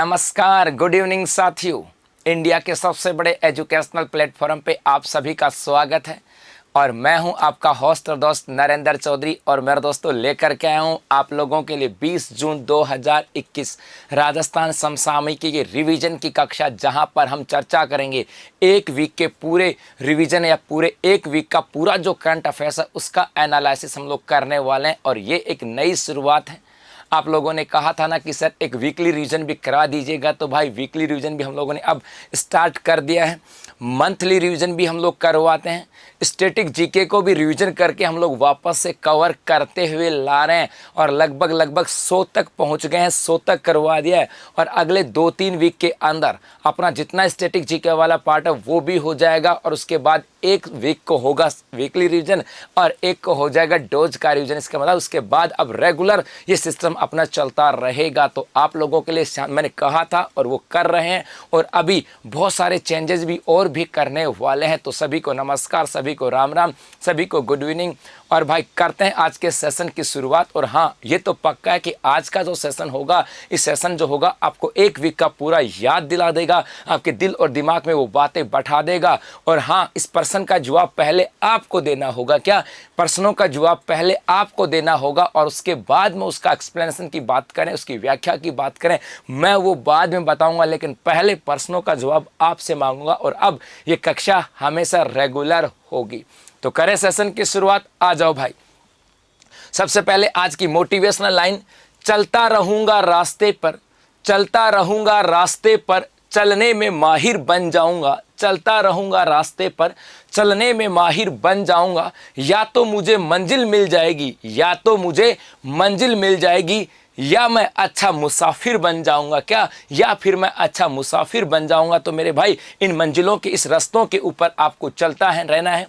नमस्कार, good evening साथियों। India के सबसे बड़े एजुकेशनल प्लेटफॉर्म पे आप सभी का स्वागत है और मैं हूं आपका होस्ट और दोस्त नरेंद्र चौधरी। और मेरे दोस्तों लेकर के आया हूं आप लोगों के लिए 20 जून 2021 राजस्थान समसामयिकी की रिवीजन की कक्षा, जहां पर हम चर्चा करेंगे एक वीक के पूरे रिवीजन या पूरे एक वीक का पूरा जो करंट अफेयर्स है उसका एनालिसिस हम लोग करने वाले हैं। और ये एक नई शुरुआत है। आप लोगों ने कहा था ना कि सर एक वीकली रिवीजन भी करा दीजिएगा, तो भाई वीकली रिवीजन भी हम लोगों ने अब स्टार्ट कर दिया है। मंथली रिवीजन भी हम लोग करवाते हैं। स्टैटिक जीके को भी रिवीजन करके हम लोग वापस से कवर करते हुए ला रहे हैं और लगभग 100 तक पहुंच गए हैं, 100 तक करवा दिया है। और अगले 2-3 वीक के अंदर अपना जितना स्टैटिक जीके वाला पार्ट है वो भी हो जाएगा। और उसके बाद एक वीक को होगा वीकली रिवीजन और एक को हो जाएगा डोज का रिवीजन। इसका मतलब उसके बाद अब रेगुलर ये सिस्टम अपना चलता रहेगा। तो आप लोगों के लिए मैंने कहा था और वो कर रहे हैं। और अभी बहुत सारे चेंजेस भी और भी करने वाले हैं। तो सभी को नमस्कार, सभी को राम राम, सभी को गुड इवनिंग। और भाई करते हैं आज के सेशन की शुरुआत। और हाँ, ये तो पक्का है कि आज का जो सेशन होगा, इस सेशन जो होगा आपको एक वीक का पूरा याद दिला देगा, आपके दिल और दिमाग में वो बातें बैठा देगा। और हाँ, इस प्रश्न का जवाब पहले आपको देना होगा। क्या प्रश्नों का जवाब पहले आपको देना होगा और उसके बाद में उसका एक्सप्लेनेशन की बात करें, उसकी व्याख्या की बात करें, मैं वो बाद में बताऊंगा। लेकिन पहले प्रश्नों का जवाब आपसे मांगूंगा। और अब ये कक्षा हमेशा रेगुलर होगी। तो करें सेशन की शुरुआत। आ जाओ भाई। सबसे पहले आज की मोटिवेशनल लाइन, चलता रहूंगा रास्ते पर, चलता रहूंगा रास्ते पर, चलने में माहिर बन जाऊंगा। चलता रहूंगा रास्ते पर, चलने में माहिर बन जाऊंगा। या तो मुझे मंजिल मिल जाएगी, या तो मुझे मंजिल मिल जाएगी, या मैं अच्छा मुसाफिर बन जाऊंगा। क्या? या फिर मैं अच्छा मुसाफिर बन जाऊंगा। तो मेरे भाई इन मंजिलों के, इस रास्तों के ऊपर आपको चलता है रहना है।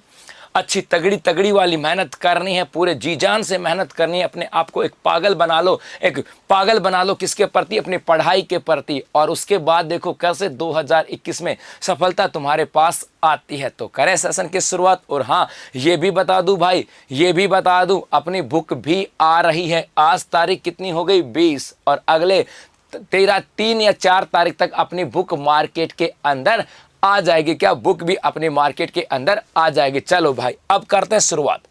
अच्छी तगड़ी वाली मेहनत करनी है, पूरे जी जान से मेहनत करनी है। अपने आप को एक पागल बना लो, एक पागल बना लो किसके प्रति? अपनी पढ़ाई के प्रति। और उसके बाद देखो कैसे 2021 में सफलता तुम्हारे पास आती है। तो करें सेशन की शुरुआत। और हाँ, ये भी बता दूं भाई, ये भी बता दूं, अपनी बुक भी आ रही है। आज तारीख कितनी हो गई? 20। और अगले 3 या 4 तारीख तक अपनी बुक मार्केट के अंदर आ जाएगी। क्या? बुक भी अपने मार्केट के अंदर आ जाएगी। चलो भाई अब करते हैं शुरुआत।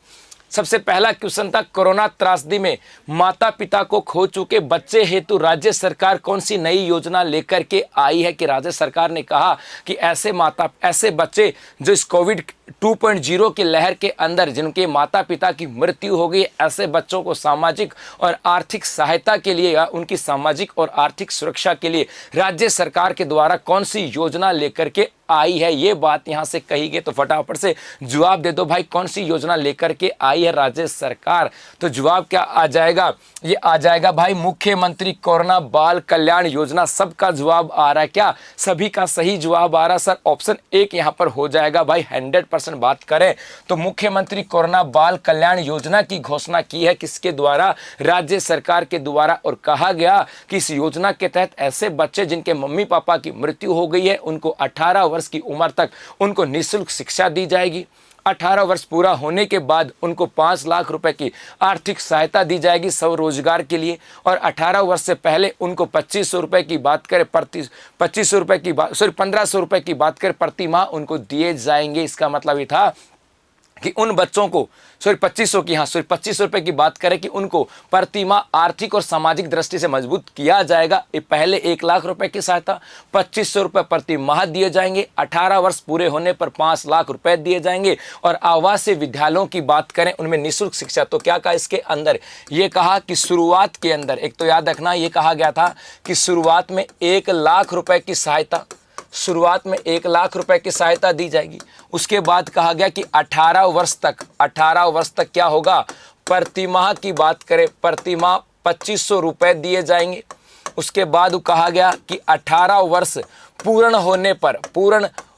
सबसे पहला क्वेश्चन था, कोरोना त्रासदी में माता पिता को खो चुके बच्चे हेतु राज्य सरकार कौन सी नई योजना लेकर के आई है? कि राज्य सरकार ने कहा कि ऐसे बच्चे जो इस कोविड 2.0 की लहर के अंदर जिनके माता पिता की मृत्यु हो गई, ऐसे बच्चों को सामाजिक और आर्थिक सहायता के लिए या उनकी सामाजिक और आर्थिक सुरक्षा के लिए राज्य सरकार के द्वारा कौन सी योजना लेकर के आई है? ये बात यहां से कही गई। तो फटाफट से जवाब दे दो भाई, कौन सी योजना लेकर के आई है राज्य सरकार? तो जवाब क्या आ जाएगा? ये आ जाएगा भाई मुख्यमंत्री कोरोना बाल कल्याण योजना। सबका जवाब आ रहा है क्या? सभी का सही जवाब आ रहा है सर। ऑप्शन 1 यहां पर हो जाएगा भाई। 100% बात करें तो मुख्यमंत्री कोरोना बाल कल्याण योजना की घोषणा की है किसके द्वारा? राज्य सरकार के द्वारा। और कहा गया कि इस योजना के तहत ऐसे बच्चे जिनके मम्मी पापा की मृत्यु हो गई है, उनको 18 वर्ष की उम्र तक उनको निःशुल्क शिक्षा दी जाएगी। 18 वर्ष पूरा होने के बाद उनको 5 लाख रुपए की आर्थिक सहायता दी जाएगी स्वरोजगार के लिए। और 18 वर्ष से पहले उनको 2500 रुपए की बात करें 2500 रुपए की बात 1500 रुपए की बात करें प्रति माह उनको दिए जाएंगे। इसका मतलब ये था कि उन बच्चों को 2500 रुपए की बात करें कि उनको प्रति माह आर्थिक और सामाजिक दृष्टि से मजबूत किया जाएगा। ये पहले 1 लाख रुपए की सहायता 2500 रुपए प्रति माह दिए जाएंगे। 18 वर्ष पूरे होने पर 5 लाख रुपए दिए जाएंगे। और आवासीय विद्यालयों की बात करें, उनमें निःशुल्क शिक्षा। तो क्या कहा इसके अंदर? ये कहा कि शुरुआत के अंदर, एक तो याद रखना, ये कहा गया था कि शुरुआत में 1 लाख रुपए की सहायता, शुरुआत में 1 लाख रुपए की सहायता दी जाएगी। उसके बाद कहा गया कि 18 वर्ष तक क्या होगा? प्रति माह की बात करें, प्रति माह 2500 रुपए दिए जाएंगे। उसके बाद कहा गया कि 18 वर्ष पूर्ण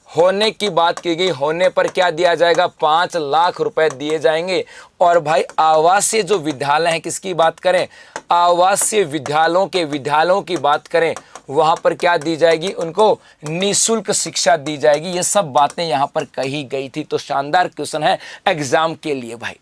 होने की बात की गई, होने पर क्या दिया जाएगा? 5 लाख रुपए दिए जाएंगे। और भाई आवासीय जो विद्यालय हैं, किसकी बात करें? आवासीय विद्यालयों की बात करें, वहां पर क्या दी जाएगी? उनको निःशुल्क शिक्षा दी जाएगी। ये सब बातें यहां पर कही गई थी। तो शानदार क्वेश्चन है एग्जाम के लिए भाई।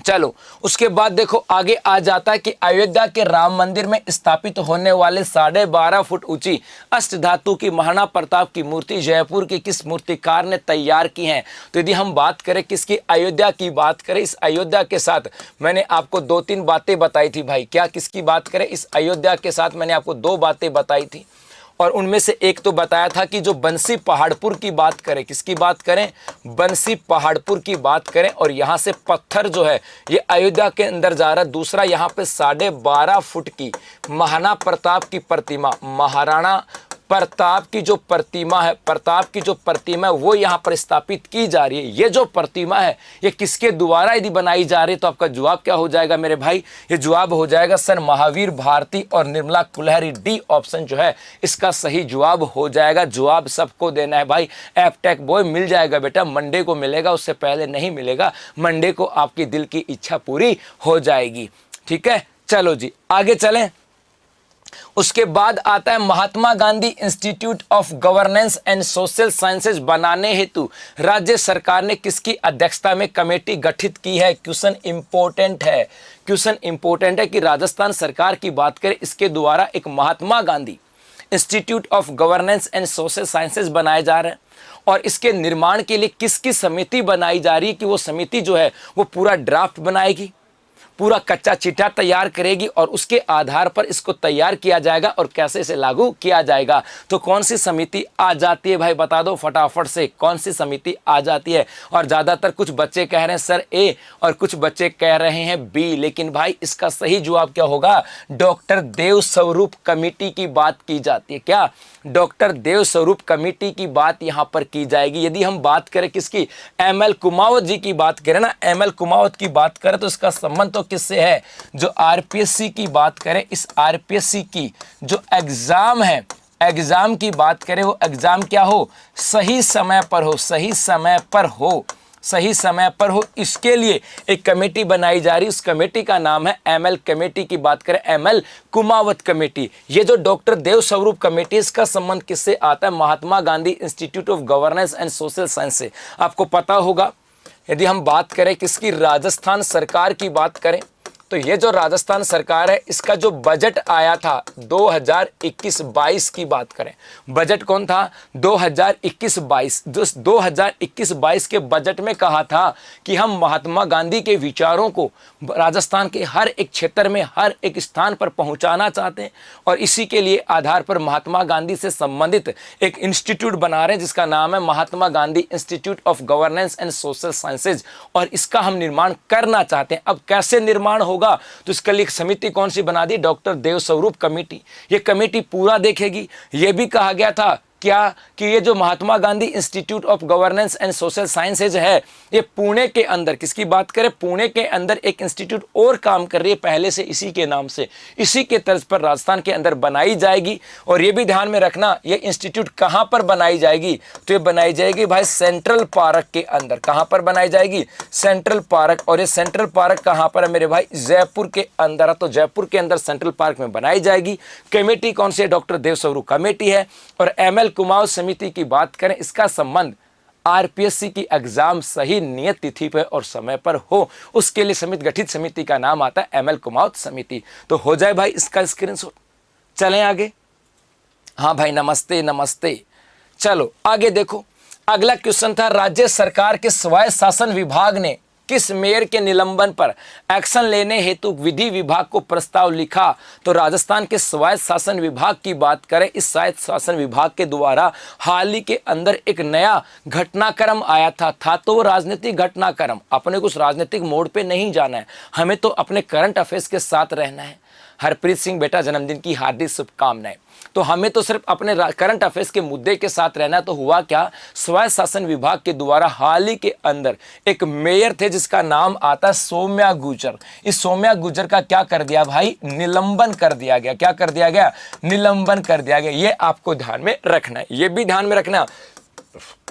चलो उसके बाद देखो आगे आ जाता है कि अयोध्या के राम मंदिर में स्थापित होने वाले 12.5 फुट ऊंची अष्टधातु की महाराणा प्रताप की मूर्ति जयपुर की किस मूर्तिकार ने तैयार की है। तो यदि हम बात करें किसकी, अयोध्या की बात करें, इस अयोध्या के साथ मैंने आपको 2-3 बातें बताई थी भाई। क्या किसकी बात करें, इस अयोध्या के साथ मैंने आपको 2 बातें बताई थी और उनमें से एक तो बताया था कि जो बंसी पहाड़पुर की बात करें, किसकी बात करें, बंसी पहाड़पुर की बात करें, और यहाँ से पत्थर जो है ये अयोध्या के अंदर जा रहा है। दूसरा यहाँ पे 12.5 फुट की महाराणा प्रताप की प्रतिमा, महाराणा प्रताप की जो प्रतिमा है, प्रताप की जो प्रतिमा है वो यहाँ पर स्थापित की जा रही है। ये जो प्रतिमा है ये किसके द्वारा यदि बनाई जा रही है, तो आपका जवाब क्या हो जाएगा मेरे भाई, ये जवाब हो जाएगा सर महावीर भारती और निर्मला कुलहरी। डी ऑप्शन जो है इसका सही जवाब हो जाएगा। जवाब सबको देना है भाई। एफ टेक बॉय मिल जाएगा बेटा, मंडे को मिलेगा, उससे पहले नहीं मिलेगा। मंडे को आपकी दिल की इच्छा पूरी हो जाएगी। ठीक है, चलो जी आगे चलें। उसके बाद आता है Mahatma Gandhi Institute of Governance and Social Sciences बनाने हेतु राज्य सरकार ने किसकी अध्यक्षता में कमेटी गठित की है। क्वेश्चन इंपॉर्टेंट है, क्वेश्चन इंपॉर्टेंट है कि राजस्थान सरकार की बात करें, इसके द्वारा एक Mahatma Gandhi Institute of Governance and Social Sciences बनाए जा रहे हैं और इसके निर्माण के लिए किसकी समिति बनाई जा रही है कि वो समिति जो है वो पूरा ड्राफ्ट बनाएगी, पूरा कच्चा चिट्ठा तैयार करेगी और उसके आधार पर इसको तैयार किया जाएगा और कैसे इसे लागू किया जाएगा। तो कौन सी समिति आ जाती है भाई, बता दो फटाफट से, कौन सी समिति आ जाती है। और ज़्यादातर कुछ बच्चे कह रहे हैं सर ए और कुछ बच्चे कह रहे हैं बी, लेकिन भाई इसका सही जवाब क्या होगा, डॉक्टर देव स्वरूप कमेटी की बात की जाती है। क्या, डॉक्टर देव स्वरूप कमेटी की बात यहाँ पर की जाएगी। यदि हम बात करें किसकी, एम एल कुमावत जी की बात करें ना, एम एल कुमावत की बात करें तो इसका संबंध तो किससे है, जो आरपीएससी की बात करें, इस आरपीएससी की जो एग्जाम है, एग्जाम की बात करें, वो एग्जाम क्या हो, सही समय पर हो, सही समय पर हो, सही समय पर हो, इसके लिए एक कमेटी बनाई जा रही है। उस कमेटी का नाम है एमएल कमेटी की बात करें, एमएल कुमावत कमेटी। ये जो डॉक्टर देव स्वरूप कमेटी, इसका संबंध किससे आता है, Mahatma Gandhi Institute of Governance and Social Science से। आपको पता होगा यदि हम बात करें किसकी, राजस्थान सरकार की बात करें, तो ये जो राजस्थान सरकार है इसका जो बजट आया था 2021-22 की बात करें, बजट कौन था 2021-22, जो 2021-22 के बजट में कहा था कि हम महात्मा गांधी के विचारों को राजस्थान के हर एक क्षेत्र में, हर एक स्थान पर पहुंचाना चाहते हैं और इसी के लिए आधार पर महात्मा गांधी से संबंधित एक इंस्टीट्यूट बना रहे हैं जिसका नाम है Mahatma Gandhi Institute of Governance and Social Sciences, और इसका हम निर्माण करना चाहते हैं। अब कैसे निर्माण होगा, तो इसके लिए समिति कौन सी बना दी, डॉक्टर देव स्वरूप कमेटी। ये कमेटी पूरा देखेगी। यह भी कहा गया था क्या कि ये जो Mahatma Gandhi Institute of Governance and Social Sciences है, ये पुणे के अंदर, किसकी बात करें, पुणे के अंदर एक इंस्टीट्यूट और काम कर रही है पहले से इसी के नाम से, इसी के तर्ज पर राजस्थान के अंदर बनाई जाएगी। और ये भी ध्यान में रखना, ये इंस्टीट्यूट कहां पर बनाई जाएगी, तो ये बनाई जाएगी भाई सेंट्रल पार्क के अंदर। कहां पर बनाई जाएगी, सेंट्रल पार्क। और ये सेंट्रल पार्क कहां पर है मेरे भाई, जयपुर के अंदर है। तो जयपुर के अंदर सेंट्रल पार्क में बनाई जाएगी। कमेटी कौन सी है, डॉक्टर देव स्वरूप कमेटी है। और एमएल कुमावत समिति की बात करें, इसका संबंध आरपीएससी की एग्जाम सही नियत तिथि पर और समय पर हो, उसके लिए समिति, गठित समिति का नाम आता है एमएल कुमावत समिति। तो हो जाए भाई इसका स्क्रीनशॉट। चलें आगे। हाँ भाई नमस्ते नमस्ते। चलो आगे देखो, अगला क्वेश्चन था राज्य सरकार के स्वायत्त शासन विभाग ने किस मेयर के निलंबन पर एक्शन लेने हेतु विधि विभाग को प्रस्ताव लिखा। तो राजस्थान के स्वायत्त शासन विभाग की बात करें, इस स्वायत्त शासन विभाग के द्वारा हाल ही के अंदर एक नया घटनाक्रम आया था तो वो राजनीतिक घटनाक्रम। अपने कुछ राजनीतिक मोड़ पे नहीं जाना है, हमें तो अपने करंट अफेयर्स के साथ रहना है। हरप्रीत सिंह बेटा जन्मदिन की हार्दिक शुभकामनाएं। तो हमें तो सिर्फ अपने करंट अफेयर्स के मुद्दे के साथ रहना है। तो हुआ क्या, स्वायत्त शासन विभाग के द्वारा हाल ही के अंदर एक मेयर थे जिसका नाम आता सौम्या गुर्जर। इस सौम्या गुर्जर का क्या कर दिया भाई, निलंबन कर दिया गया। क्या कर दिया गया, निलंबन कर दिया गया। ये आपको ध्यान में रखना है, ये भी ध्यान में रखना।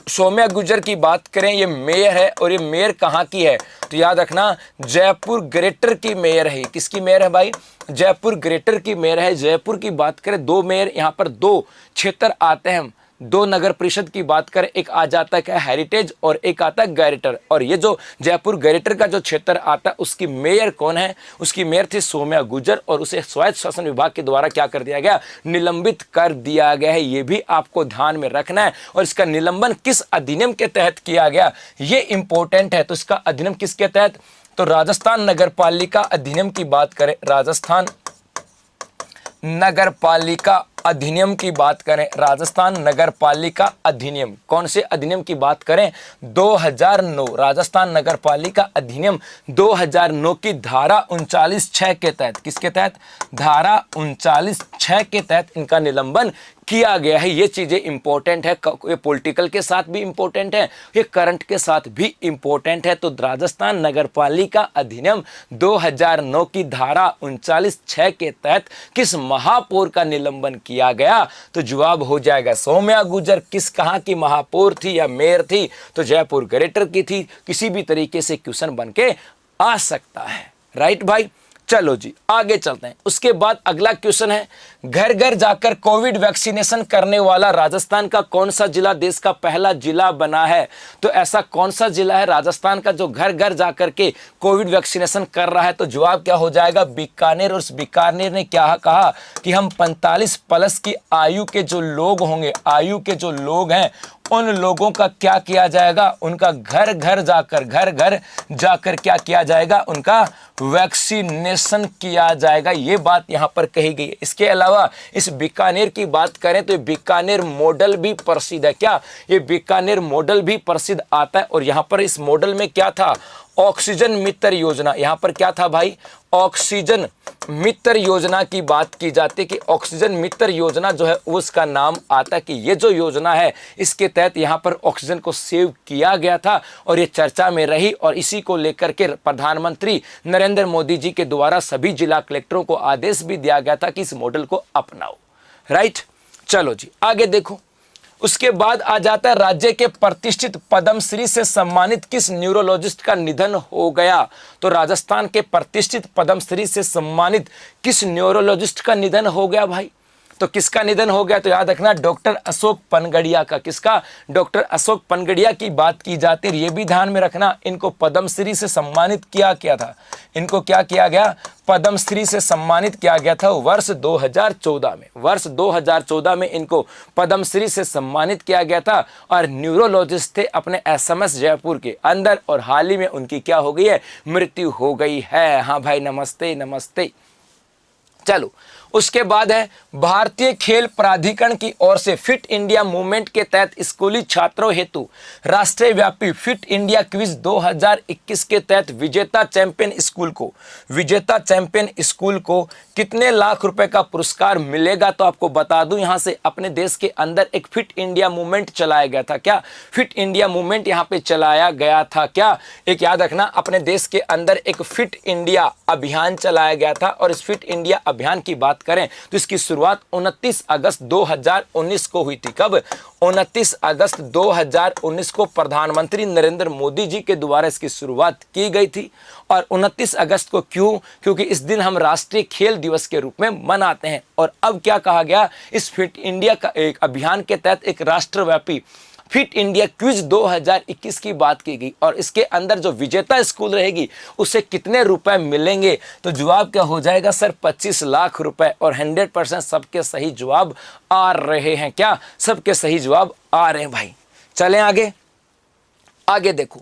सौम्या गुर्जर की बात करें, ये मेयर है और ये मेयर कहाँ की है, तो याद रखना जयपुर ग्रेटर की मेयर है। किसकी मेयर है भाई, जयपुर ग्रेटर की मेयर है। जयपुर की बात करें, दो मेयर, यहाँ पर दो क्षेत्र आते हैं, दो नगर परिषद की बात करें, एक आ जाता है हेरिटेज और एक आता है ग्रेटर। और ये जो जयपुर ग्रेटर का जो क्षेत्र आता है उसकी मेयर कौन है? उसकी मेयर थी सौम्या गुर्जर और उसे स्वायत्त शासन विभाग के द्वारा क्या कर दिया गया? निलंबित कर दिया गया है। ये भी आपको ध्यान में रखना है। और इसका निलंबन किस अधिनियम के तहत किया गया, ये इंपॉर्टेंट है। तो इसका अधिनियम किसके तहत? तो राजस्थान नगरपालिका अधिनियम की बात करें, राजस्थान नगरपालिका अधिनियम की बात करें, राजस्थान नगरपालिका अधिनियम, कौन से अधिनियम की बात करें? 2009, राजस्थान नगरपालिका अधिनियम 2009 की धारा 39(6) के तहत, किसके तहत? धारा 39(6) के तहत इनका निलंबन किया गया है। ये चीजें इंपॉर्टेंट है, ये पॉलिटिकल के साथ भी इंपॉर्टेंट है, ये करंट के साथ भी इंपॉर्टेंट है। तो राजस्थान नगरपालिका अधिनियम 2009 की धारा 39(6) के तहत किस महापौर का निलंबन किया गया? तो जवाब हो जाएगा सौम्या गुर्जर। किस कहां की महापौर थी या मेयर थी? तो जयपुर ग्रेटर की थी। किसी भी तरीके से क्वेश्चन बन के आ सकता है। राइट भाई, चलो जी आगे चलते हैं। उसके बाद अगला क्वेश्चन है, घर घर जाकर कोविड वैक्सीनेशन करने वाला राजस्थान का कौन सा जिला देश का पहला जिला बना है? तो ऐसा कौन सा जिला है राजस्थान का जो घर घर जाकर के कोविड वैक्सीनेशन कर रहा है? तो जवाब क्या हो जाएगा? बीकानेर। और उस बीकानेर ने क्या कहा कि हम 45 प्लस की आयु के जो लोग होंगे, आयु के जो लोग हैं, उन लोगों का क्या किया जाएगा? उनका घर घर जाकर क्या किया जाएगा? उनका वैक्सीनेशन किया जाएगा। ये बात यहां पर कही गई है। इसके अलावा इस बीकानेर की बात करें तो ये बीकानेर मॉडल भी प्रसिद्ध है। क्या ये बीकानेर मॉडल भी प्रसिद्ध आता है? और यहां पर इस मॉडल में क्या था? ऑक्सीजन मित्र योजना। यहां पर क्या था भाई? ऑक्सीजन मित्र योजना की बात की जाती है कि ऑक्सीजन मित्र योजना जो है उसका नाम आता है कि ये जो योजना है इसके तहत यहाँ पर ऑक्सीजन को सेव किया गया था और ये चर्चा में रही। और इसी को लेकर के प्रधानमंत्री नरेंद्र मोदी जी के द्वारा सभी जिला कलेक्टरों को आदेश भी दिया गया था कि इस मॉडल को अपनाओ। राइट, चलो जी आगे देखो। उसके बाद आ जाता है, राज्य के प्रतिष्ठित पद्मश्री से सम्मानित किस न्यूरोलॉजिस्ट का निधन हो गया? तो राजस्थान के प्रतिष्ठित पद्मश्री से सम्मानित किस न्यूरोलॉजिस्ट का निधन हो गया भाई? तो किसका निधन हो गया? तो याद रखना डॉक्टर अशोक पनगड़िया का। किसका? डॉक्टर अशोक पनगड़िया की बात की जाती है। ये भी ध्यान में रखना, इनको पद्मश्री से सम्मानित किया था। इनको क्या किया गया? पद्मश्री से सम्मानित किया गया था वर्ष 2014 में। वर्ष 2014 में इनको पद्मश्री से सम्मानित किया गया था और न्यूरोलॉजिस्ट थे अपने एसएमएस जयपुर के अंदर। और हाल ही में उनकी क्या हो गई है? मृत्यु हो गई है। हाँ भाई, नमस्ते नमस्ते। चलो, उसके बाद है, भारतीय खेल प्राधिकरण की ओर से फिट इंडिया मूवमेंट के तहत स्कूली छात्रों हेतु राष्ट्रीय व्यापी फिट इंडिया क्विज 2021 के तहत विजेता चैंपियन स्कूल को कितने लाख रुपए का पुरस्कार मिलेगा? तो आपको बता दूं, यहां से अपने देश के अंदर एक फिट इंडिया मूवमेंट चलाया गया था। क्या फिट इंडिया मूवमेंट यहां पे चलाया गया था? क्या एक याद रखना, अपने देश के अंदर एक फिट इंडिया अभियान चलाया गया था। और इस फिट इंडिया अभियान की बात करें तो इसकी शुरुआत 29 अगस्त 2019 को हुई थी। कब? 29 अगस्त 2019 को प्रधानमंत्री नरेंद्र मोदी जी के द्वारा इसकी शुरुआत की गई थी। और 29 अगस्त को क्यों? क्योंकि इस दिन हम राष्ट्रीय खेल दिवस के रूप में मनाते हैं। और अब क्या कहा गया? इस फिट इंडिया का एक अभियान के तहत एक राष्ट्रव्यापी फिट इंडिया क्विज 2021 की बात की गई। और इसके अंदर जो विजेता स्कूल रहेगी उसे कितने रुपए मिलेंगे? तो जवाब क्या हो जाएगा सर? 25 लाख रुपए। और 100% सबके सही जवाब आ रहे हैं। क्या सबके सही जवाब आ रहे हैं भाई? चलें आगे देखो।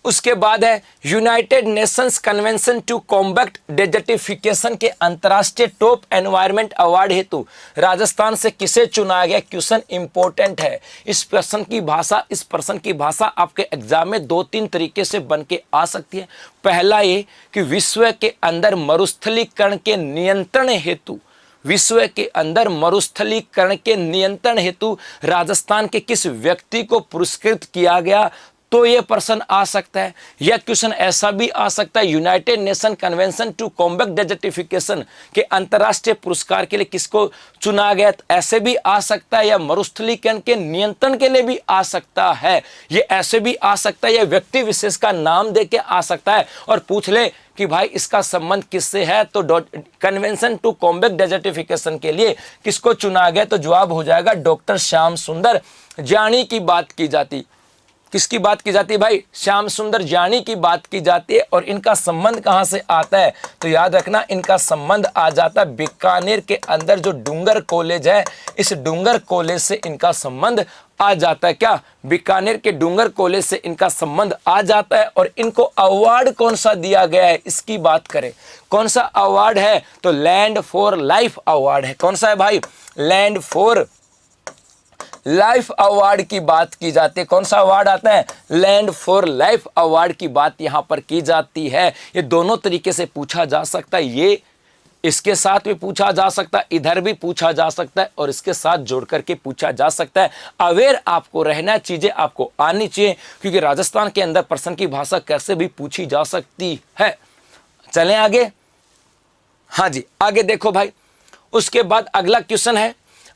उसके बाद है, United Nations Convention to Combat Desertification के अंतर्राष्ट्रीय टॉप एनवायरनमेंट अवार्ड हेतु राजस्थान से किसे चुना गया? क्वेश्चन इंपॉर्टेंट है। इस प्रश्न की भाषा आपके एग्जाम में 2-3 तरीके से बन के आ सकती है। पहला ये कि विश्व के अंदर मरुस्थलीकरण के नियंत्रण हेतु राजस्थान के किस व्यक्ति को पुरस्कृत किया गया? तो ये प्रश्न आ सकता है। यह क्वेश्चन ऐसा भी आ सकता है, United Nation Convention to Combat Desertification के अंतर्राष्ट्रीय पुरस्कार के लिए किसको चुना गया, ऐसे भी आ सकता है। या मरुस्थलीकरण के नियंत्रण के लिए भी आ सकता है, ये ऐसे भी आ सकता है। या व्यक्ति विशेष का नाम देके आ सकता है और पूछ ले कि भाई इसका संबंध किससे है, तो कन्वेंशन टू कॉम्बैट डेजर्टिफिकेशन के लिए किसको चुना गया, तो जवाब हो जाएगा डॉक्टर श्याम सुंदर जानी की बात की जाती। किसकी बात की जाती है भाई, श्याम सुंदर जानी की बात की जाती है। और इनका संबंध कहां से आता है, तो याद रखना इनका संबंध आ जाता है बीकानेर के अंदर जो डूंगर कॉलेज है, इस डूंगर कॉलेज से इनका संबंध आ जाता है। क्या, बीकानेर के डूंगर कॉलेज से इनका संबंध आ जाता है। और इनको अवार्ड कौन सा दिया गया है, इसकी बात करें, कौन सा अवार्ड है, तो लैंड फॉर लाइफ अवार्ड है। कौन सा है भाई, लैंड फॉर लाइफ अवार्ड की बात की जाती है। कौन सा अवार्ड आता है, लैंड फॉर लाइफ अवार्ड की बात यहां पर की जाती है। ये दोनों तरीके से पूछा जा सकता है, ये इसके साथ भी पूछा जा सकता है, इधर भी पूछा जा सकता है और इसके साथ जोड़ करके पूछा जा सकता है। अवेयर आपको रहना, चीजें आपको आनी चाहिए, क्योंकि राजस्थान के अंदर प्रश्न की भाषा कैसे भी पूछी जा सकती है। चलें आगे, हाँ जी आगे देखो भाई। उसके बाद अगला क्वेश्चन है,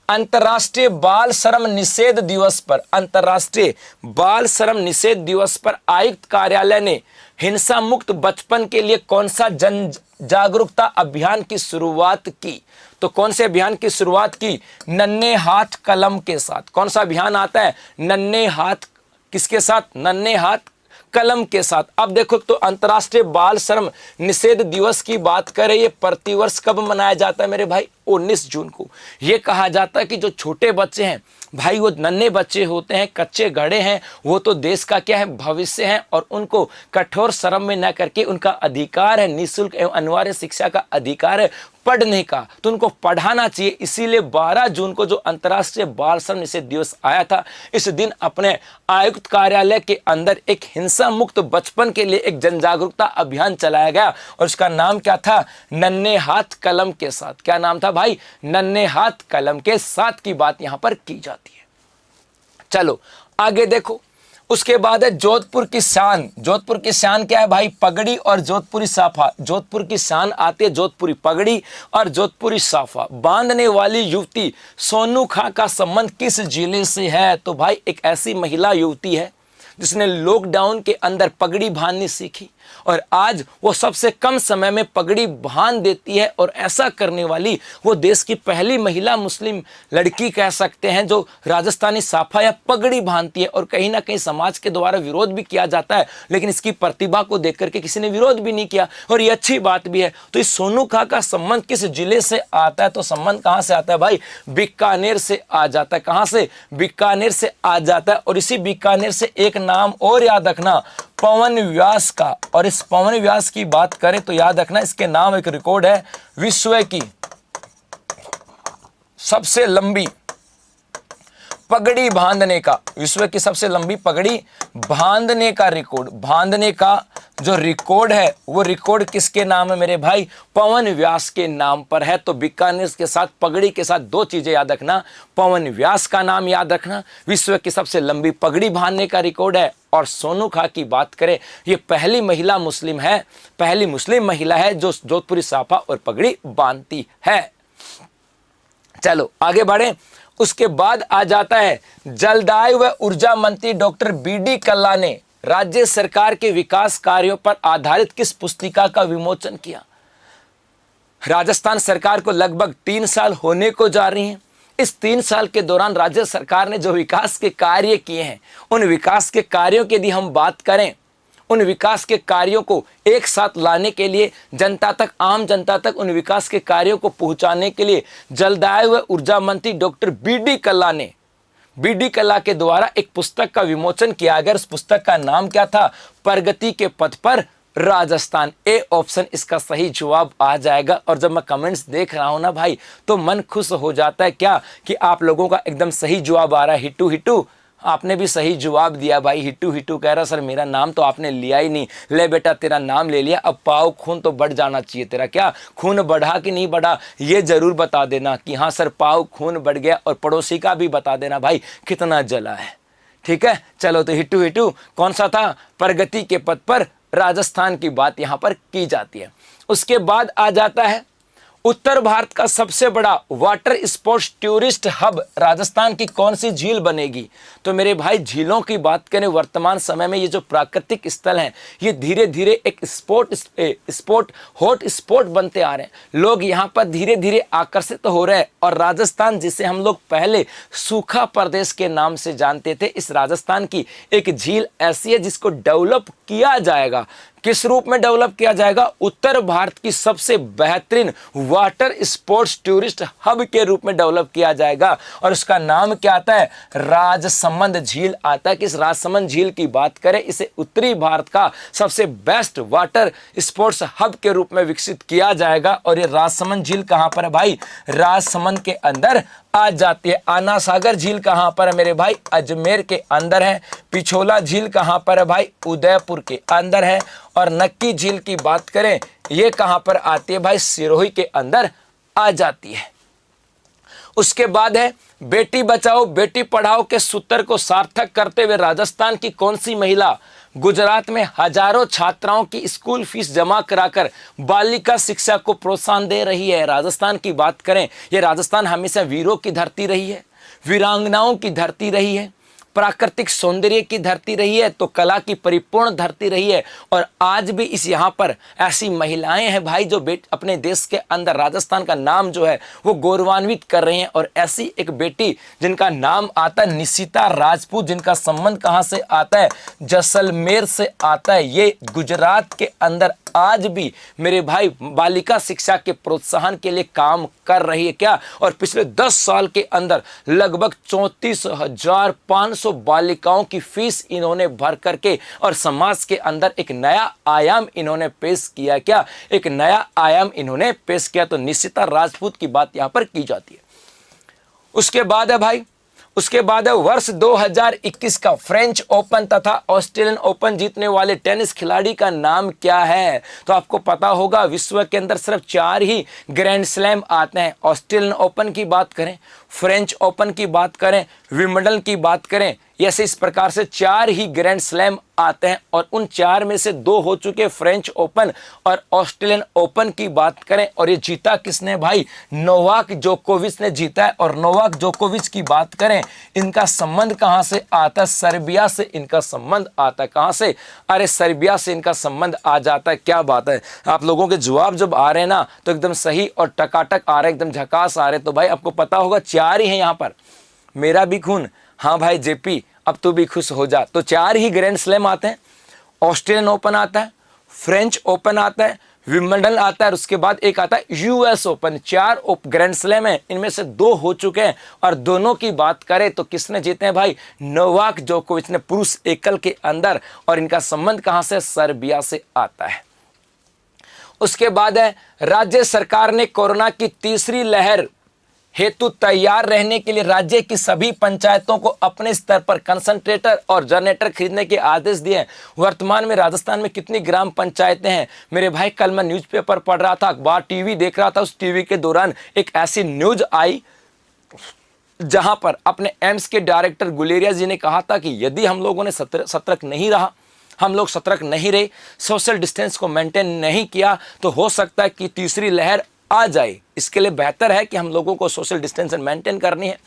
अंतर्राष्ट्रीय बाल श्रम निषेध दिवस पर, अंतर्राष्ट्रीय बाल श्रम निषेध दिवस पर आयुक्त कार्यालय ने हिंसा मुक्त बचपन के लिए कौन सा जन जागरूकता अभियान की शुरुआत की, तो कौन से अभियान की शुरुआत की, नन्हे हाथ कलम के साथ। कौन सा अभियान आता है, नन्हे हाथ, किसके साथ, नन्हे हाथ कलम के साथ। अब देखो तो अंतर्राष्ट्रीय बाल श्रम निषेध दिवस की बात करें, ये प्रतिवर्ष कब मनाया जाता है मेरे भाई, 19 जून को। ये कहा जाता है कि जो छोटे बच्चे हैं भाई, वो नन्हे बच्चे होते हैं, कच्चे घड़े हैं, वो तो देश का क्या है, भविष्य है। और उनको कठोर श्रम में न करके उनका अधिकार है, निःशुल्क एवं अनिवार्य शिक्षा का अधिकार है पढ़ने का, तो उनको पढ़ाना चाहिए। इसीलिए 12 जून को जो अंतर्राष्ट्रीय बाल श्रम निषेध दिवस आया था, इस दिन अपने आयुक्त कार्यालय के अंदर एक हिंसा मुक्त बचपन के लिए एक जन जागरूकता अभियान चलाया गया और उसका नाम क्या था, नन्हे हाथ कलम के साथ। क्या नाम था भाई, नन्हे हाथ कलम के साथ की बात यहां पर की जाती है। चलो आगे देखो, उसके बाद है जोधपुर की शान। जोधपुर की शान क्या है भाई, पगड़ी और जोधपुरी साफा। जोधपुर की शान आती है जोधपुरी पगड़ी और जोधपुरी साफा। बांधने वाली युवती सोनू खां का संबंध किस जिले से है, तो भाई एक ऐसी महिला युवती है जिसने लॉकडाउन के अंदर पगड़ी बांधनी सीखी और आज वो सबसे कम समय में पगड़ी बांध देती है। और ऐसा करने वाली वो देश की पहली महिला मुस्लिम लड़की कह सकते हैं जो राजस्थानी साफा या पगड़ी बांधती है। और कहीं ना कहीं समाज के द्वारा विरोध भी किया जाता है, लेकिन इसकी प्रतिभा को देख करके किसी ने विरोध भी नहीं किया और ये अच्छी बात भी है। तो इस सोनू खां का संबंध किस जिले से आता है, तो संबंध कहां से आता है भाई, बीकानेर से आ जाता है। कहां से, बीकानेर से आ जाता है। और इसी बीकानेर से एक नाम और याद रखना, पवन व्यास का। और इस पवन व्यास की बात करें तो याद रखना इसके नाम एक रिकॉर्ड है, विश्व की सबसे लंबी पगड़ी बांधने का, विश्व की सबसे लंबी पगड़ी बांधने का रिकॉर्ड, बांधने का जो रिकॉर्ड है वो रिकॉर्ड किसके नाम है मेरे भाई, पवन व्यास के नाम पर है। तो बीकानेर के साथ पगड़ी के साथ दो चीजें याद रखना, पवन व्यास का नाम याद रखना, विश्व की सबसे लंबी पगड़ी बांधने का रिकॉर्ड है। और सोनू खां की बात करें, ये पहली महिला मुस्लिम है, पहली मुस्लिम महिला है जो जोधपुरी साफा और पगड़ी बांधती है। चलो आगे बढ़े। उसके बाद आ जाता है जलदायु व ऊर्जा मंत्री डॉक्टर बीडी कल्ला ने राज्य सरकार के विकास कार्यों पर आधारित किस पुस्तिका का विमोचन किया। राजस्थान सरकार को लगभग 3 साल होने को जा रही हैं। इस 3 साल के दौरान राज्य सरकार ने जो विकास के कार्य किए हैं, उन विकास के कार्यों की यदि हम बात करें, उन विकास के कार्यों को एक साथ लाने के लिए जनता तक, आम जनता तक उन विकास के कार्यों को पहुंचाने के लिए जलदायु व ऊर्जा मंत्री डॉक्टर बीडी कल्ला ने, बीडी कल्ला के द्वारा एक पुस्तक का विमोचन किया गया। उस पुस्तक का नाम क्या था, प्रगति के पथ पर राजस्थान। ए ऑप्शन इसका सही जवाब आ जाएगा। और जब मैं कमेंट्स देख रहा हूं ना भाई, तो मन खुश हो जाता है क्या कि आप लोगों का एकदम सही जवाब आ रहा है। हिट्टू हिट्टू आपने भी सही जवाब दिया भाई। हिट्टू हिट्टू कह रहा सर मेरा नाम तो आपने लिया ही नहीं। ले बेटा तेरा नाम ले लिया, अब पाव खून तो बढ़ जाना चाहिए तेरा। क्या खून बढ़ा कि नहीं बढ़ा, ये जरूर बता देना कि हाँ सर पाव खून बढ़ गया। और पड़ोसी का भी बता देना भाई कितना जला है, ठीक है, चलो तो हिट्टू हिट्टू कौन सा था, प्रगति के पथ पर राजस्थान की बात यहां पर की जाती है। उसके बाद आ जाता है उत्तर भारत का सबसे बड़ा water sports tourist hub Rajasthan की कौन सी झील बनेगी। तो मेरे भाई झीलों की बात करें, वर्तमान समय में ये जो प्राकृतिक स्थल हैं ये धीरे धीरे एक स्पोर्ट हॉट स्पॉट बनते आ रहे हैं। लोग यहाँ पर धीरे धीरे आकर्षित हो रहे हैं और राजस्थान जिसे हम लोग पहले सूखा प्रदेश के नाम से जानते थे, इस राजस्थान की एक झील ऐसी है जिसको डेवलप किया जाएगा। किस रूप में डेवलप किया जाएगा, उत्तर भारत की सबसे बेहतरीन वाटर स्पोर्ट्स टूरिस्ट हब के रूप में डेवलप किया जाएगा। और उसका नाम क्या आता है, राजसमंद झील आता है। कि इस राजसमंद झील की बात करें, इसे उत्तरी भारत का सबसे बेस्ट वाटर स्पोर्ट्स हब के रूप में विकसित किया जाएगा। और ये राजसमंद झील कहां पर है भाई, राजसमंद के अंदर आ जाती है। आना सागर झील कहां पर है मेरे भाई, अजमेर के अंदर है। पिछोला झील कहां पर है भाई, उदयपुर के अंदर है। और नक्की झील की बात करें, ये कहां पर आती है भाई, सिरोही के अंदर आ जाती है। उसके बाद है बेटी बचाओ बेटी पढ़ाओ के सूत्र को सार्थक करते हुए राजस्थान की कौन सी महिला गुजरात में हजारों छात्राओं की स्कूल फीस जमा कराकर बालिका शिक्षा को प्रोत्साहन दे रही है। राजस्थान की बात करें, यह राजस्थान हमेशा वीरों की धरती रही है, वीरांगनाओं की धरती रही है, प्राकृतिक सौंदर्य की धरती रही है, तो कला की परिपूर्ण धरती रही है। और आज भी इस यहाँ पर ऐसी महिलाएं हैं भाई जो अपने देश के अंदर राजस्थान का नाम जो है वो गौरवान्वित कर रही हैं। और ऐसी एक बेटी जिनका नाम आता है निशिता राजपूत, जिनका संबंध कहाँ से आता है, जैसलमेर से आता है। ये गुजरात के अंदर आज भी मेरे भाई बालिका शिक्षा के प्रोत्साहन के लिए काम कर रही है क्या। और पिछले 10 साल के अंदर लगभग 34,500 बालिकाओं की फीस इन्होंने भर करके और समाज के अंदर एक नया आयाम इन्होंने पेश किया क्या, एक नया आयाम इन्होंने पेश किया। तो निशिता राजपूत की बात यहां पर की जाती है। उसके बाद है भाई, उसके बाद है वर्ष 2021 का फ्रेंच ओपन तथा ऑस्ट्रेलियन ओपन जीतने वाले टेनिस खिलाड़ी का नाम क्या है। तो आपको पता होगा विश्व के अंदर सिर्फ 4 ही ग्रैंड स्लैम आते हैं। ऑस्ट्रेलियन ओपन की बात करें, फ्रेंच ओपन की बात करें, विंबलडन की बात करें, ऐसे इस प्रकार से 4 ही ग्रैंड स्लैम आते हैं। और उन 4 में से 2 हो चुके फ्रेंच ओपन और ऑस्ट्रेलियन ओपन की बात करें। और ये जीता किसने भाई, नोवाक जोकोविच ने जीता है। और नोवाक जोकोविच की बात करें, इनका संबंध कहां से आता है, सर्बिया से इनका संबंध आता है। कहां से, अरे सर्बिया से इनका संबंध आ जाता है। क्या बात है, आप लोगों के जवाब जब आ रहे हैं ना तो एकदम सही और टकाटक आ रहे हैं, एकदम झकास आ रहे हैं। तो भाई आपको पता होगा 4 ही हैं यहां पर। मेरा भी खून, हाँ भाई जेपी अब तू भी खुश हो जा। तो 4 ही ग्रैंड स्लैम आते हैं, ऑस्ट्रेलियन ओपन आता है, फ्रेंच ओपन आता है, विंबलडन आता है और उसके बाद एक आता है यूएस ओपन। 4 ग्रैंड स्लैम है, इनमें से 2 हो चुके हैं। और दोनों की बात करें तो किसने जीते हैं भाई, नोवाक जोकोविच ने पुरुष एकल के अंदर। और इनका संबंध कहां से, सर्बिया से आता है। उसके बाद है राज्य सरकार ने कोरोना की तीसरी लहर हेतु तैयार रहने के लिए राज्य की सभी पंचायतों को अपने स्तर पर कंसंट्रेटर और जनरेटर खरीदने के आदेश दिए। वर्तमान में राजस्थान में कितनी ग्राम पंचायतें हैं मेरे भाई, कल मैं न्यूज़पेपर पढ़ रहा था, अखबार टीवी देख रहा था, उस टीवी के दौरान एक ऐसी न्यूज आई जहां पर अपने एम्स के डायरेक्टर गुलेरिया जी ने कहा था कि यदि हम लोगों ने सतर्क नहीं रहा, हम लोग सतर्क नहीं रहे, सोशल डिस्टेंस को मेंटेन नहीं किया, तो हो सकता है कि तीसरी लहर आ जाए। इसके लिए बेहतर है कि हम लोगों को सोशल डिस्टेंस मेंटेन करनी है,